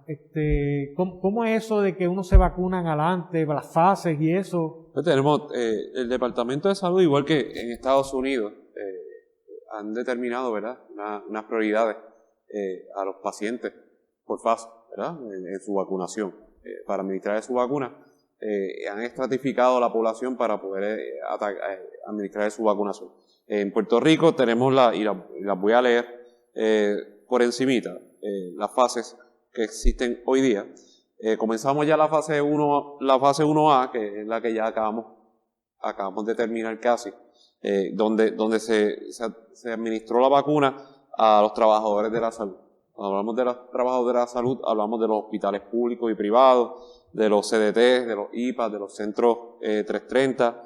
¿Cómo es eso de que uno se vacunan adelante, las fases y eso? Pues tenemos el Departamento de Salud, igual que en Estados Unidos, han determinado, ¿verdad?, unas prioridades a los pacientes por fase, ¿verdad?, en su vacunación. Para administrar su vacuna, han estratificado la población para poder administrar su vacunación. En Puerto Rico tenemos y las voy a leer por encimita, las fases que existen hoy día. Comenzamos ya la fase 1A, que es la que ya acabamos de terminar casi, donde se administró la vacuna a los trabajadores de la salud. Cuando hablamos de los trabajadores de la salud, hablamos de los hospitales públicos y privados, de los CDT, de los IPA, de los centros 330,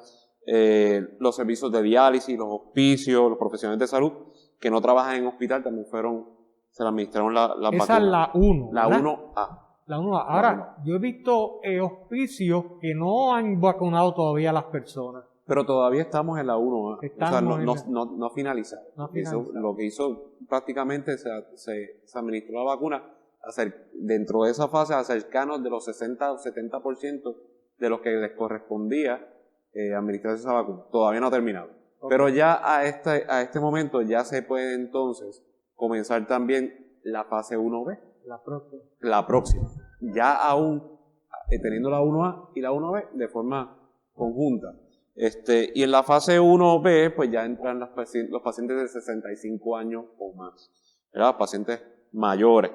los servicios de diálisis, los hospicios, los profesionales de salud que no trabajan en hospital también se le administraron las vacunas. Esa es la 1. La ¿verdad? 1A. La 1A. Ahora, yo he visto hospicios que no han vacunado todavía a las personas. Pero todavía estamos en la 1A. Estamos o sea, no ha finalizado. Lo que hizo prácticamente se administró la vacuna dentro de esa fase a cercanos de los 60 o 70% de los que les correspondía administrarse esa vacuna. Todavía no ha terminado. Okay. Pero ya a este momento ya se puede entonces comenzar también la fase 1B. La próxima. Ya aún teniendo la 1A y la 1B de forma conjunta. Y en la fase 1B, pues ya entran los pacientes de 65 años o más, ¿verdad? Pacientes mayores.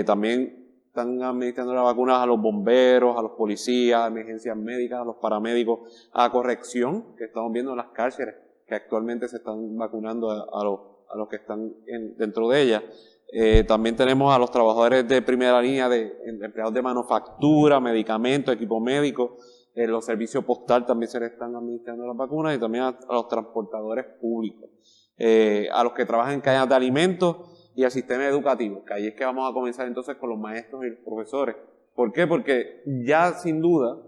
También están administrando las vacunas a los bomberos, a los policías, a emergencias médicas, a los paramédicos, a corrección, que estamos viendo en las cárceles, que actualmente se están vacunando a los que están dentro de ellas. También tenemos a los trabajadores de primera línea, empleados de manufactura, medicamentos, equipo médico. Los servicios postal también se les están administrando las vacunas y también a los transportadores públicos, a los que trabajan en cadenas de alimentos y al sistema educativo, que ahí es que vamos a comenzar entonces con los maestros y los profesores. ¿Por qué? Porque ya sin duda,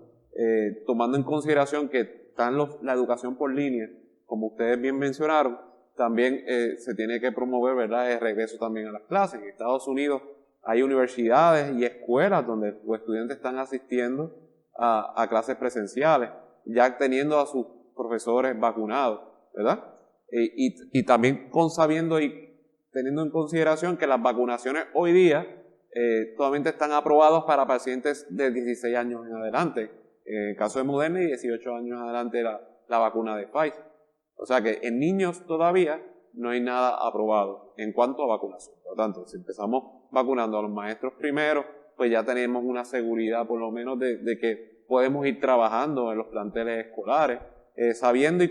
tomando en consideración que está la educación por línea, como ustedes bien mencionaron, también se tiene que promover, ¿verdad?, el regreso también a las clases. En Estados Unidos hay universidades y escuelas donde los estudiantes están asistiendo a clases presenciales, ya teniendo a sus profesores vacunados, ¿verdad? Y también sabiendo y teniendo en consideración que las vacunaciones hoy día solamente están aprobadas para pacientes de 16 años en adelante. En el caso de Moderna, y 18 años en adelante la vacuna de Pfizer. O sea que en niños todavía no hay nada aprobado en cuanto a vacunación. Por lo tanto, si empezamos vacunando a los maestros primero, pues ya tenemos una seguridad por lo menos de que podemos ir trabajando en los planteles escolares, sabiendo y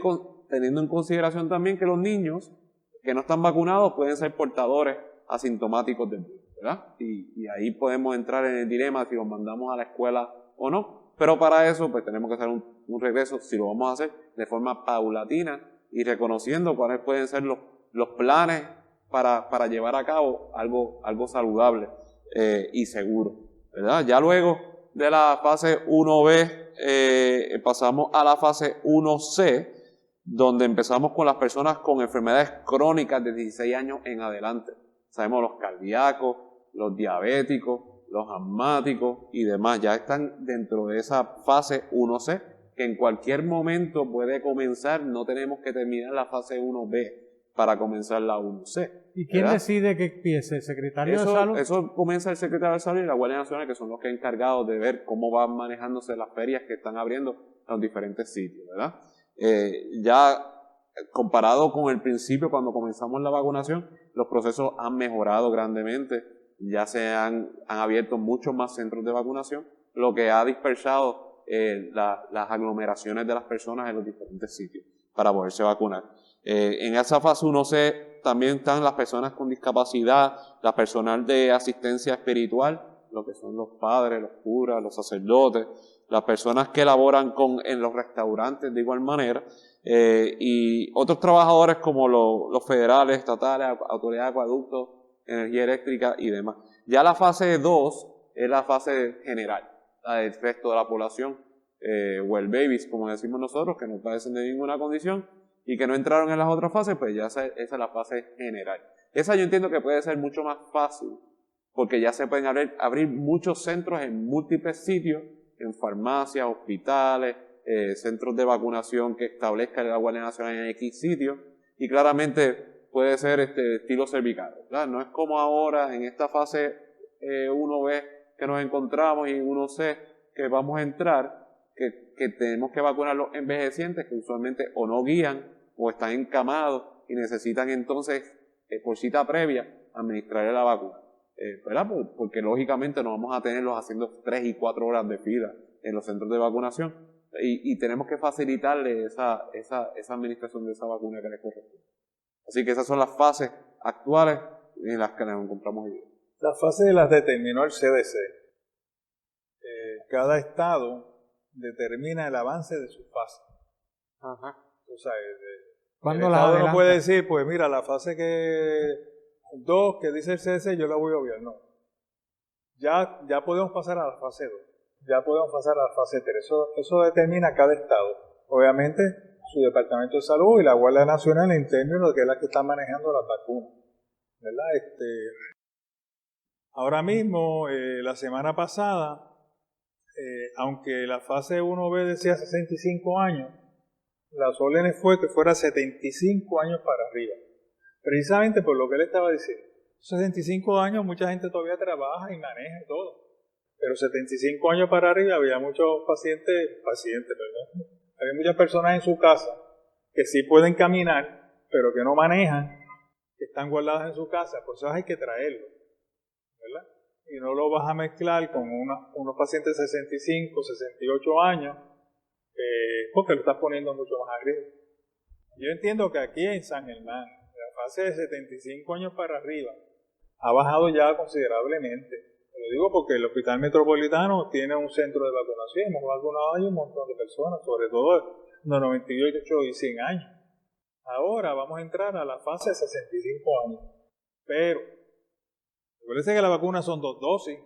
teniendo en consideración también que los niños que no están vacunados pueden ser portadores asintomáticos del virus, ¿verdad? Y ahí podemos entrar en el dilema si los mandamos a la escuela o no, pero para eso pues tenemos que hacer un regreso, si lo vamos a hacer de forma paulatina y reconociendo cuáles pueden ser los planes para llevar a cabo algo saludable y seguro, ¿verdad? Ya luego de la fase 1B pasamos a la fase 1C, donde empezamos con las personas con enfermedades crónicas de 16 años en adelante. Sabemos los cardíacos, los diabéticos, los asmáticos y demás, ya están dentro de esa fase 1C, que en cualquier momento puede comenzar, no tenemos que terminar la fase 1B para comenzar la 1C. ¿Y quién decide que empiece? ¿El secretario de Salud? Eso comienza el secretario de Salud y la Guardia Nacional, que son los que han encargados de ver cómo van manejándose las ferias que están abriendo en los diferentes sitios, ¿verdad? Ya comparado con el principio, cuando comenzamos la vacunación, los procesos han mejorado grandemente, ya se han abierto muchos más centros de vacunación, lo que ha dispersado las aglomeraciones de las personas en los diferentes sitios para poderse vacunar. En esa fase 1C también están las personas con discapacidad, la personal de asistencia espiritual, lo que son los padres, los curas, los sacerdotes, las personas que laboran en los restaurantes de igual manera, y otros trabajadores como los federales, estatales, autoridades de acueductos, energía eléctrica y demás. Ya la fase 2 es la fase general, la del resto de la población, well babies, como decimos nosotros, que no padecen de ninguna condición y que no entraron en las otras fases, pues ya esa es la fase general. Esa yo entiendo que puede ser mucho más fácil, porque ya se pueden abrir muchos centros en múltiples sitios, en farmacias, hospitales, centros de vacunación que establezca la Guardia Nacional en X sitios, y claramente puede ser estilo cervical, ¿verdad? No es como ahora en esta fase 1B que nos encontramos y 1C que vamos a entrar, que tenemos que vacunar a los envejecientes que usualmente o no guían o están encamados y necesitan entonces, por cita previa, administrarle la vacuna. ¿Verdad? Porque lógicamente no vamos a tenerlos haciendo 3 y 4 horas de fila en los centros de vacunación y tenemos que facilitarle esa administración de esa vacuna que les corresponde. Así que esas son las fases actuales en las que nos encontramos hoy. Las fases las determinó el CDC. Cada estado determina el avance de su fase. Ajá. O sea, el ¿Cuándo la Estado no adelanta? puede decir, pues mira, la fase 2 que dice el CDC, yo la voy a obviar. No. Ya podemos pasar a la fase 2. Ya podemos pasar a la fase 3. Eso determina cada estado. Obviamente, su Departamento de Salud y la Guardia Nacional en términos de que es la que está manejando las vacunas. ¿Verdad? Ahora mismo, la semana pasada, aunque la fase 1B decía 65 años, las órdenes fue que fuera 75 años para arriba. Precisamente por lo que él estaba diciendo. 65 años, mucha gente todavía trabaja y maneja y todo. Pero 75 años para arriba había muchos pacientes, había muchas personas en su casa que sí pueden caminar, pero que no manejan, que están guardadas en su casa, por eso hay que traerlo, ¿verdad? Y no lo vas a mezclar con unos pacientes de 65, 68 años, porque lo estás poniendo mucho más a riesgo. Yo entiendo que aquí en San Germán, la fase de 75 años para arriba ha bajado ya considerablemente. Lo digo porque el Hospital Metropolitano tiene un centro de vacunación, hemos vacunado ahí un montón de personas, sobre todo de 98 y 100 años. Ahora vamos a entrar a la fase de 65 años. Pero, recuerden que las vacunas son 2 dosis.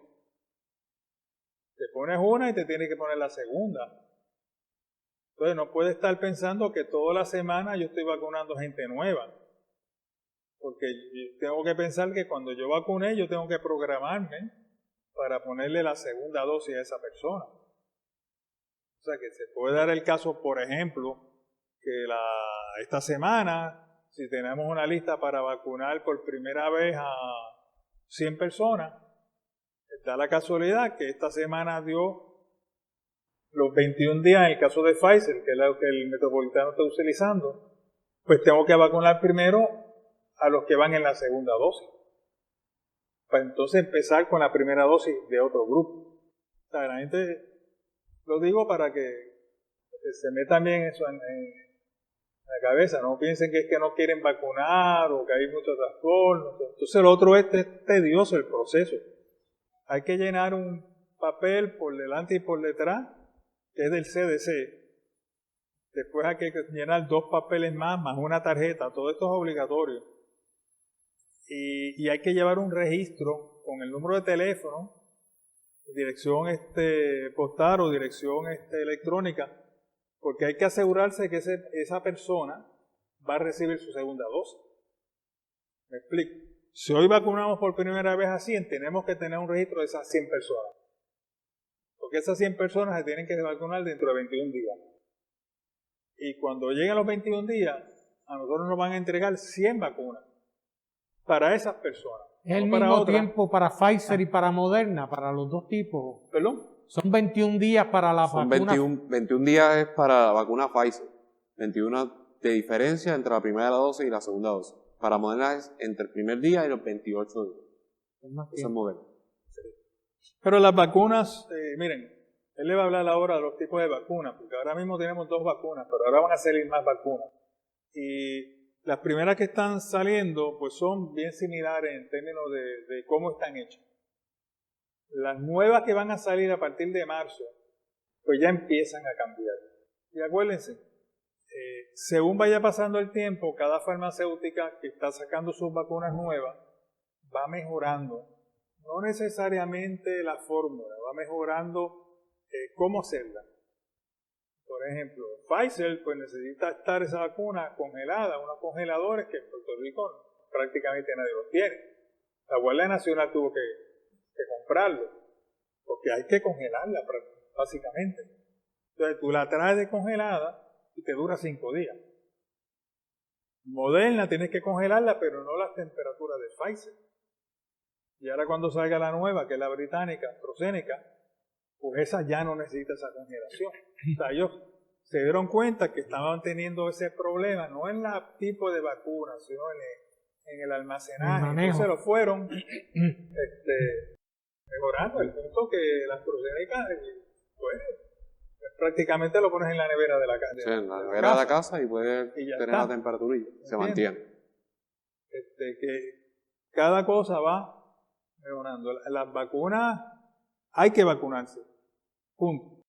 Te pones una y te tienes que poner la segunda. Entonces no puedes estar pensando que toda la semana yo estoy vacunando gente nueva. Porque tengo que pensar que cuando yo vacuné, yo tengo que programarme para ponerle la segunda dosis a esa persona. O sea que se puede dar el caso, por ejemplo, que esta semana, si tenemos una lista para vacunar por primera vez a 100 personas, da la casualidad que esta semana dio los 21 días en el caso de Pfizer, que es lo que el Metropolitano está utilizando, pues tengo que vacunar primero a los que van en la segunda dosis, para entonces empezar con la primera dosis de otro grupo. O sea, la gente, lo digo para que se metan bien eso en la cabeza, no piensen que es que no quieren vacunar o que hay muchos trastornos. Entonces lo otro es tedioso el proceso. Hay que llenar un papel por delante y por detrás, que es del CDC. Después hay que llenar 2 papeles más una tarjeta. Todo esto es obligatorio. Y hay que llevar un registro con el número de teléfono, dirección postal o dirección electrónica, porque hay que asegurarse que esa persona va a recibir su segunda dosis. ¿Me explico? Si hoy vacunamos por primera vez a 100, tenemos que tener un registro de esas 100 personas. Porque esas 100 personas se tienen que vacunar dentro de 21 días. Y cuando lleguen los 21 días, a nosotros nos van a entregar 100 vacunas para esas personas. ¿Es el no para mismo otras. tiempo para Pfizer y para Moderna, para los dos tipos? ¿Perdón? Son 21 días para la Son vacuna. 21 días es para la vacuna Pfizer. 21 de diferencia entre la primera dosis y la segunda dosis. Para Moderna es entre el primer día y los 28 días. Eso es Moderna. Pero las vacunas, miren, él le va a hablar ahora de los tipos de vacunas, porque ahora mismo tenemos 2 vacunas, pero ahora van a salir más vacunas. Y las primeras que están saliendo, pues son bien similares en términos de cómo están hechas. Las nuevas que van a salir a partir de marzo, pues ya empiezan a cambiar. Y acuérdense, según vaya pasando el tiempo, cada farmacéutica que está sacando sus vacunas nuevas va mejorando. No necesariamente la fórmula, va mejorando cómo hacerla. Por ejemplo, Pfizer pues necesita estar esa vacuna congelada, unos congeladores que en Puerto Rico prácticamente nadie los tiene. La Guardia Nacional tuvo que comprarlo, porque hay que congelarla básicamente. Entonces tú la traes descongelada y te dura 5 días. Moderna tienes que congelarla, pero no las temperaturas de Pfizer. Y ahora cuando salga la nueva, que es la británica, AstraZeneca, pues esa ya no necesita esa congelación. O sea, ellos se dieron cuenta que estaban teniendo ese problema, no en el tipo de vacuna, sino en el almacenaje. Entonces lo fueron mejorando, el punto que las AstraZeneca, pues, prácticamente lo pones en la nevera de la casa. Sí, en la nevera de la casa y puedes tener la temperatura y se mantiene. Que cada cosa va mejorando. Las vacunas, hay que vacunarse. Punto.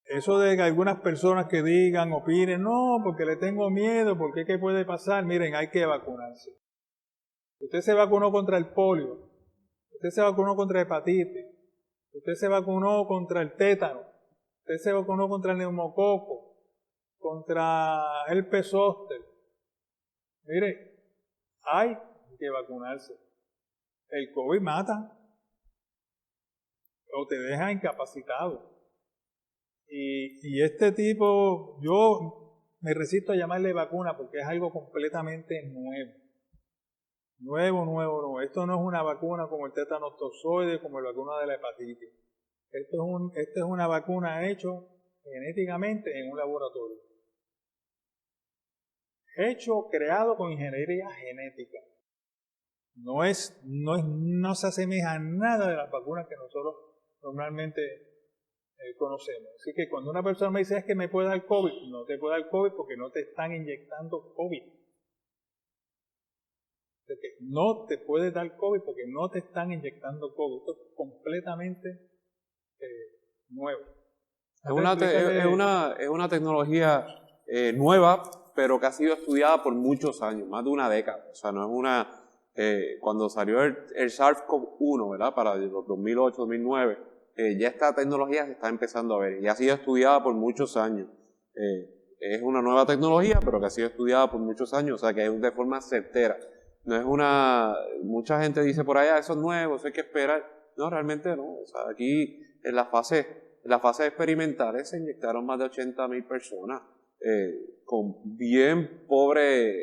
eso de que algunas personas que digan, opinen, no, porque le tengo miedo, porque ¿qué puede pasar? Miren, hay que vacunarse. Usted se vacunó contra el polio, usted se vacunó contra hepatitis, usted se vacunó contra el tétano, usted se vacunó contra el neumococo, contra el herpes zóster. Mire, hay que vacunarse. El COVID mata o te deja incapacitado. Y este tipo, yo me resisto a llamarle vacuna porque es algo completamente nuevo. Nuevo. Esto no es una vacuna como el tétano toxoide, como la vacuna de la hepatitis. Esto es una vacuna hecha genéticamente en un laboratorio. Creado con ingeniería genética. No se asemeja a nada de las vacunas que nosotros normalmente conocemos. Así que cuando una persona me dice es que me puede dar COVID, no te puede dar COVID porque no te están inyectando COVID. No te puede dar COVID porque no te están inyectando COVID. Esto es completamente nuevo. Es una tecnología nueva, pero que ha sido estudiada por muchos años, más de una década. O sea, no es una... cuando salió el SARS-CoV-1, ¿verdad? Para los 2008, 2009, ya esta tecnología se está empezando a ver y ha sido estudiada por muchos años. Es una nueva tecnología, pero que ha sido estudiada por muchos años, o sea, que es de forma certera. No es mucha gente dice por allá, eso es nuevo, eso hay que esperar. No, realmente no. O sea, aquí en la fase experimental se inyectaron más de 80,000 personas con bien pobres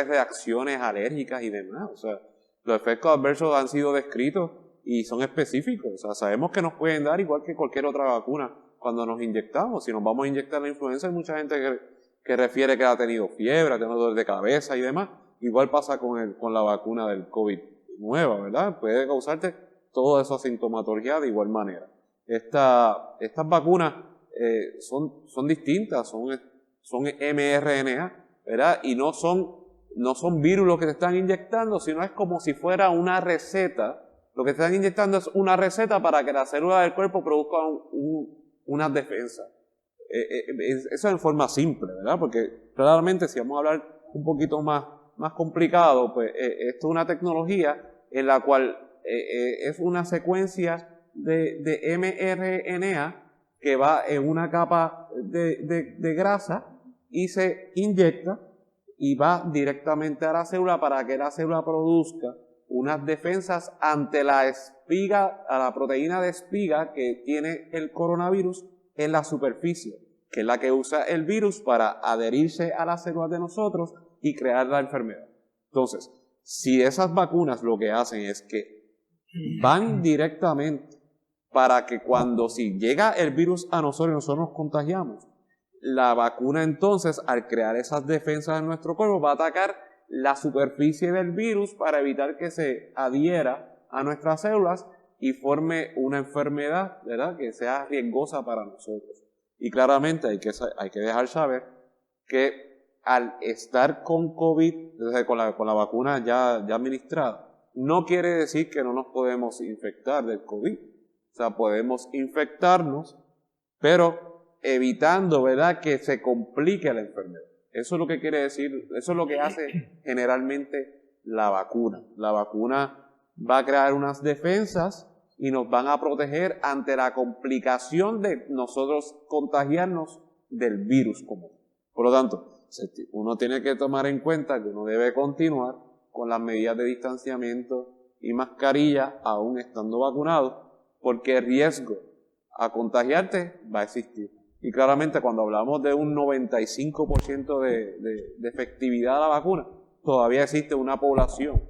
reacciones alérgicas y demás. O sea, los efectos adversos han sido descritos y son específicos. O sea, sabemos que nos pueden dar igual que cualquier otra vacuna cuando nos inyectamos. Si nos vamos a inyectar la influenza, hay mucha gente que refiere que ha tenido fiebre, ha tenido dolor de cabeza y demás. Igual pasa con la vacuna del COVID nueva, ¿verdad? Puede causarte toda esa sintomatología de igual manera. Estas vacunas son distintas, son mRNA, ¿verdad? Y no son virus los que te están inyectando, sino es como si fuera una receta. Lo que te están inyectando es una receta para que las células del cuerpo produzcan unas defensas. Eso en forma simple, ¿verdad? Porque claramente si vamos a hablar un poquito más complicado, pues esto es una tecnología en la cual es una secuencia de mRNA que va en una capa de grasa y se inyecta y va directamente a la célula para que la célula produzca unas defensas ante la espiga, a la proteína de espiga que tiene el coronavirus en la superficie, que es la que usa el virus para adherirse a las células de nosotros y crear la enfermedad. Entonces, si esas vacunas lo que hacen es que van directamente para que si llega el virus a nosotros y nosotros nos contagiamos, la vacuna entonces, al crear esas defensas en nuestro cuerpo, va a atacar la superficie del virus para evitar que se adhiera a nuestras células y forme una enfermedad, ¿verdad?, que sea riesgosa para nosotros. Y claramente hay que dejar saber que al estar con COVID, con la vacuna ya administrada, no quiere decir que no nos podemos infectar del COVID. O sea, podemos infectarnos, pero evitando, ¿verdad?, que se complique la enfermedad. Eso es lo que quiere decir, eso es lo que hace generalmente la vacuna. La vacuna va a crear unas defensas y nos van a proteger ante la complicación de nosotros contagiarnos del virus común. Por lo tanto, uno tiene que tomar en cuenta que uno debe continuar con las medidas de distanciamiento y mascarilla aún estando vacunado, porque el riesgo a contagiarte va a existir. Y claramente cuando hablamos de un 95% de efectividad de la vacuna, todavía existe una población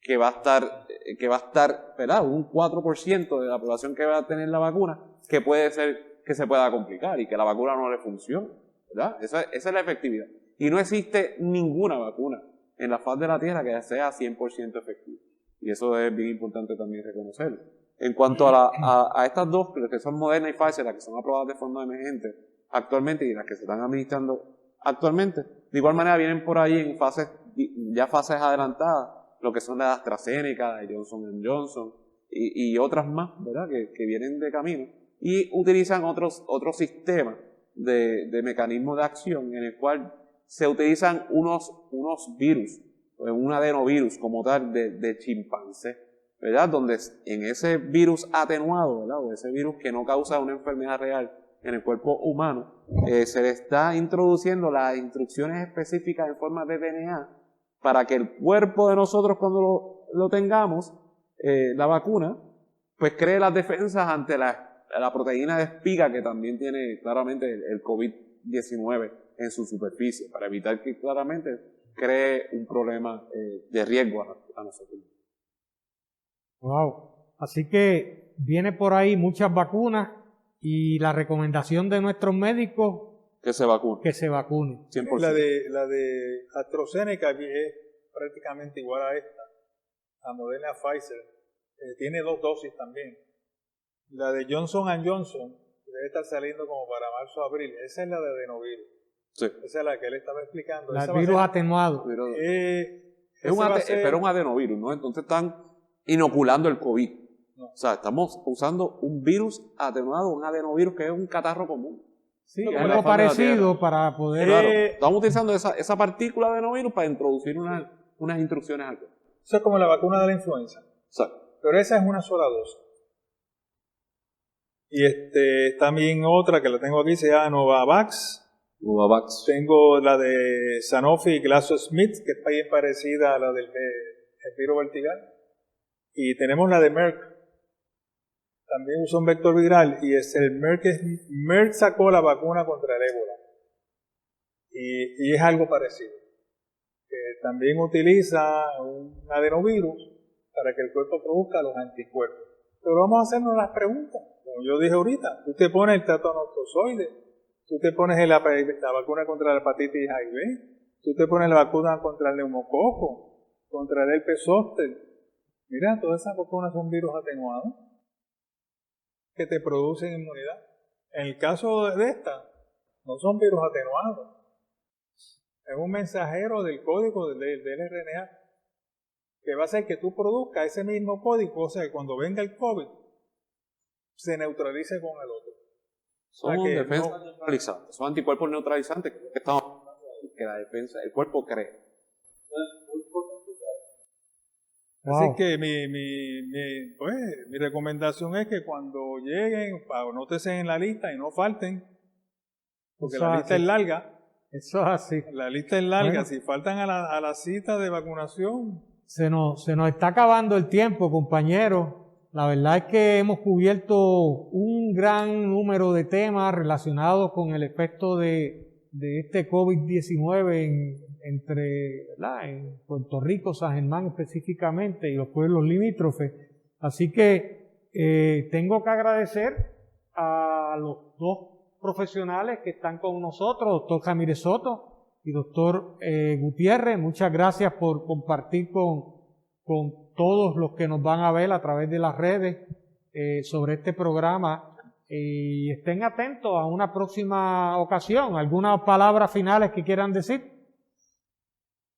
que va a estar, ¿verdad?, un 4% de la población que va a tener la vacuna, que puede ser que se pueda complicar y que la vacuna no le funcione, ¿verdad? Esa es la efectividad. Y no existe ninguna vacuna en la faz de la Tierra que sea 100% efectiva. Y eso es bien importante también reconocerlo. En cuanto a estas dos, que son Moderna y Pfizer, las que son aprobadas de forma emergente actualmente y las que se están administrando actualmente, de igual manera vienen por ahí en fases adelantadas, lo que son las AstraZeneca, de Johnson & Johnson y otras más, ¿verdad?, que vienen de camino. y utilizan otros sistemas de mecanismos de acción en el cual se utilizan unos virus, un adenovirus como tal de chimpancé, ¿verdad? Donde en ese virus atenuado, ¿verdad? O ese virus que no causa una enfermedad real en el cuerpo humano, se le está introduciendo las instrucciones específicas en forma de DNA para que el cuerpo de nosotros, cuando lo tengamos, la vacuna, pues cree las defensas ante la proteína de espiga que también tiene claramente el COVID-19 en su superficie, para evitar que claramente cree un problema de riesgo a nosotros. Wow. Así que viene por ahí muchas vacunas y la recomendación de nuestros médicos que se vacune. Que se vacune. 100%. La de AstraZeneca es prácticamente igual a esta, a Moderna Pfizer. Tiene 2 dosis también. La de Johnson Johnson debe estar saliendo como para marzo o abril. Esa es la de adenovirus. Sí. Esa es la que él estaba explicando. El virus atenuado. Es pero un adenovirus, ¿no? Entonces están inoculando el COVID. No. O sea, estamos usando un virus atenuado, un adenovirus que es un catarro común. Sí, algo parecido para poder... Claro, estamos utilizando esa partícula de adenovirus para introducir unas instrucciones al cuerpo. Eso es como la vacuna de la influenza. Exacto. Pero esa es una sola dosis. Y también otra que la tengo aquí se llama Novavax. Tengo la de Sanofi GlaxoSmithKline, que es bien parecida a la del virus vertical. Y tenemos la de Merck. También usa un vector viral. Y Merck sacó la vacuna contra el ébola. Y es algo parecido. También utiliza un adenovirus para que el cuerpo produzca los anticuerpos. Pero vamos a hacernos las preguntas. Como yo dije ahorita, tú te pones el tetanotozoide, tú te pones la vacuna contra la hepatitis HIV, tú te pones la vacuna contra el neumococo, contra el herpes zóster. Mira, todas esas vacunas son virus atenuados que te producen inmunidad. En el caso de esta, no son virus atenuados. Es un mensajero del código del RNA que va a hacer que tú produzcas ese mismo código, o sea, que cuando venga el COVID se neutralice con el otro. Son defensas neutralizantes, son anticuerpos neutralizantes que la defensa, el cuerpo cree. Wow. Así que mi recomendación es que cuando lleguen, anótense en la lista y no falten, porque la lista es larga. Eso es así. La lista es larga, bueno, si faltan a la cita de vacunación. Se nos está acabando el tiempo, compañeros. La verdad es que hemos cubierto un gran número de temas relacionados con el efecto de este COVID-19 en Puerto Rico, San Germán específicamente, y los pueblos limítrofes. Así que tengo que agradecer a los 2 profesionales que están con nosotros, doctor Ramírez Soto y doctor Gutiérrez. Muchas gracias por compartir con todos los que nos van a ver a través de las redes sobre este programa, y estén atentos a una próxima ocasión. ¿Algunas palabras finales que quieran decir?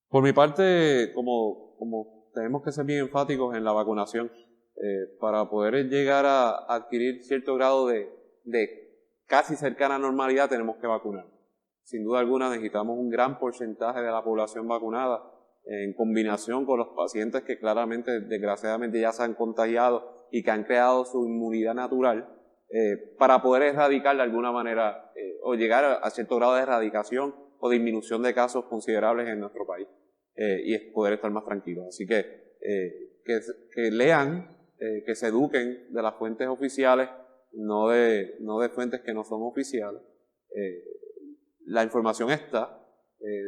Por mi parte, como tenemos que ser bien enfáticos en la vacunación, para poder llegar a adquirir cierto grado de casi cercana normalidad, tenemos que vacunar. Sin duda alguna necesitamos un gran porcentaje de la población vacunada, en combinación con los pacientes que claramente, desgraciadamente, ya se han contagiado y que han creado su inmunidad natural, para poder erradicar de alguna manera, o llegar a cierto grado de erradicación o disminución de casos considerables en nuestro país, y poder estar más tranquilos. Así que lean, que se eduquen de las fuentes oficiales, no de fuentes que no son oficiales. La información está,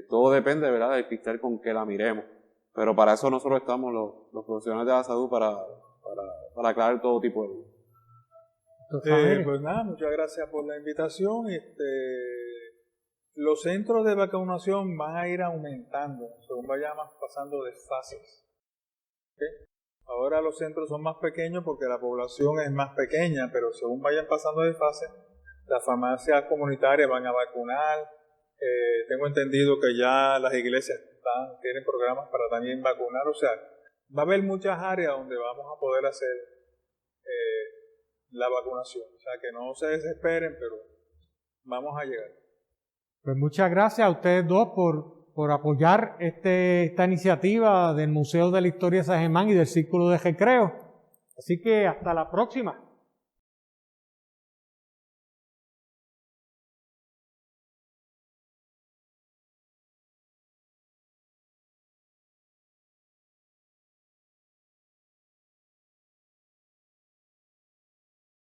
todo depende, ¿verdad?, del cristal con que la miremos, pero para eso nosotros estamos los profesionales de la salud, para aclarar todo tipo de dudas. Pues nada, muchas gracias por la invitación. Los centros de vacunación van a ir aumentando según vayamos pasando de fases. ¿Okay? Ahora los centros son más pequeños porque la población es más pequeña, pero según vayan pasando de fase, las farmacias comunitarias van a vacunar. Tengo entendido que ya las iglesias tienen programas para también vacunar. O sea, va a haber muchas áreas donde vamos a poder hacer la vacunación. O sea, que no se desesperen, pero vamos a llegar. Pues muchas gracias a ustedes dos por apoyar esta iniciativa del Museo de la Historia de San Germán y del Círculo de Recreo. Así que hasta la próxima.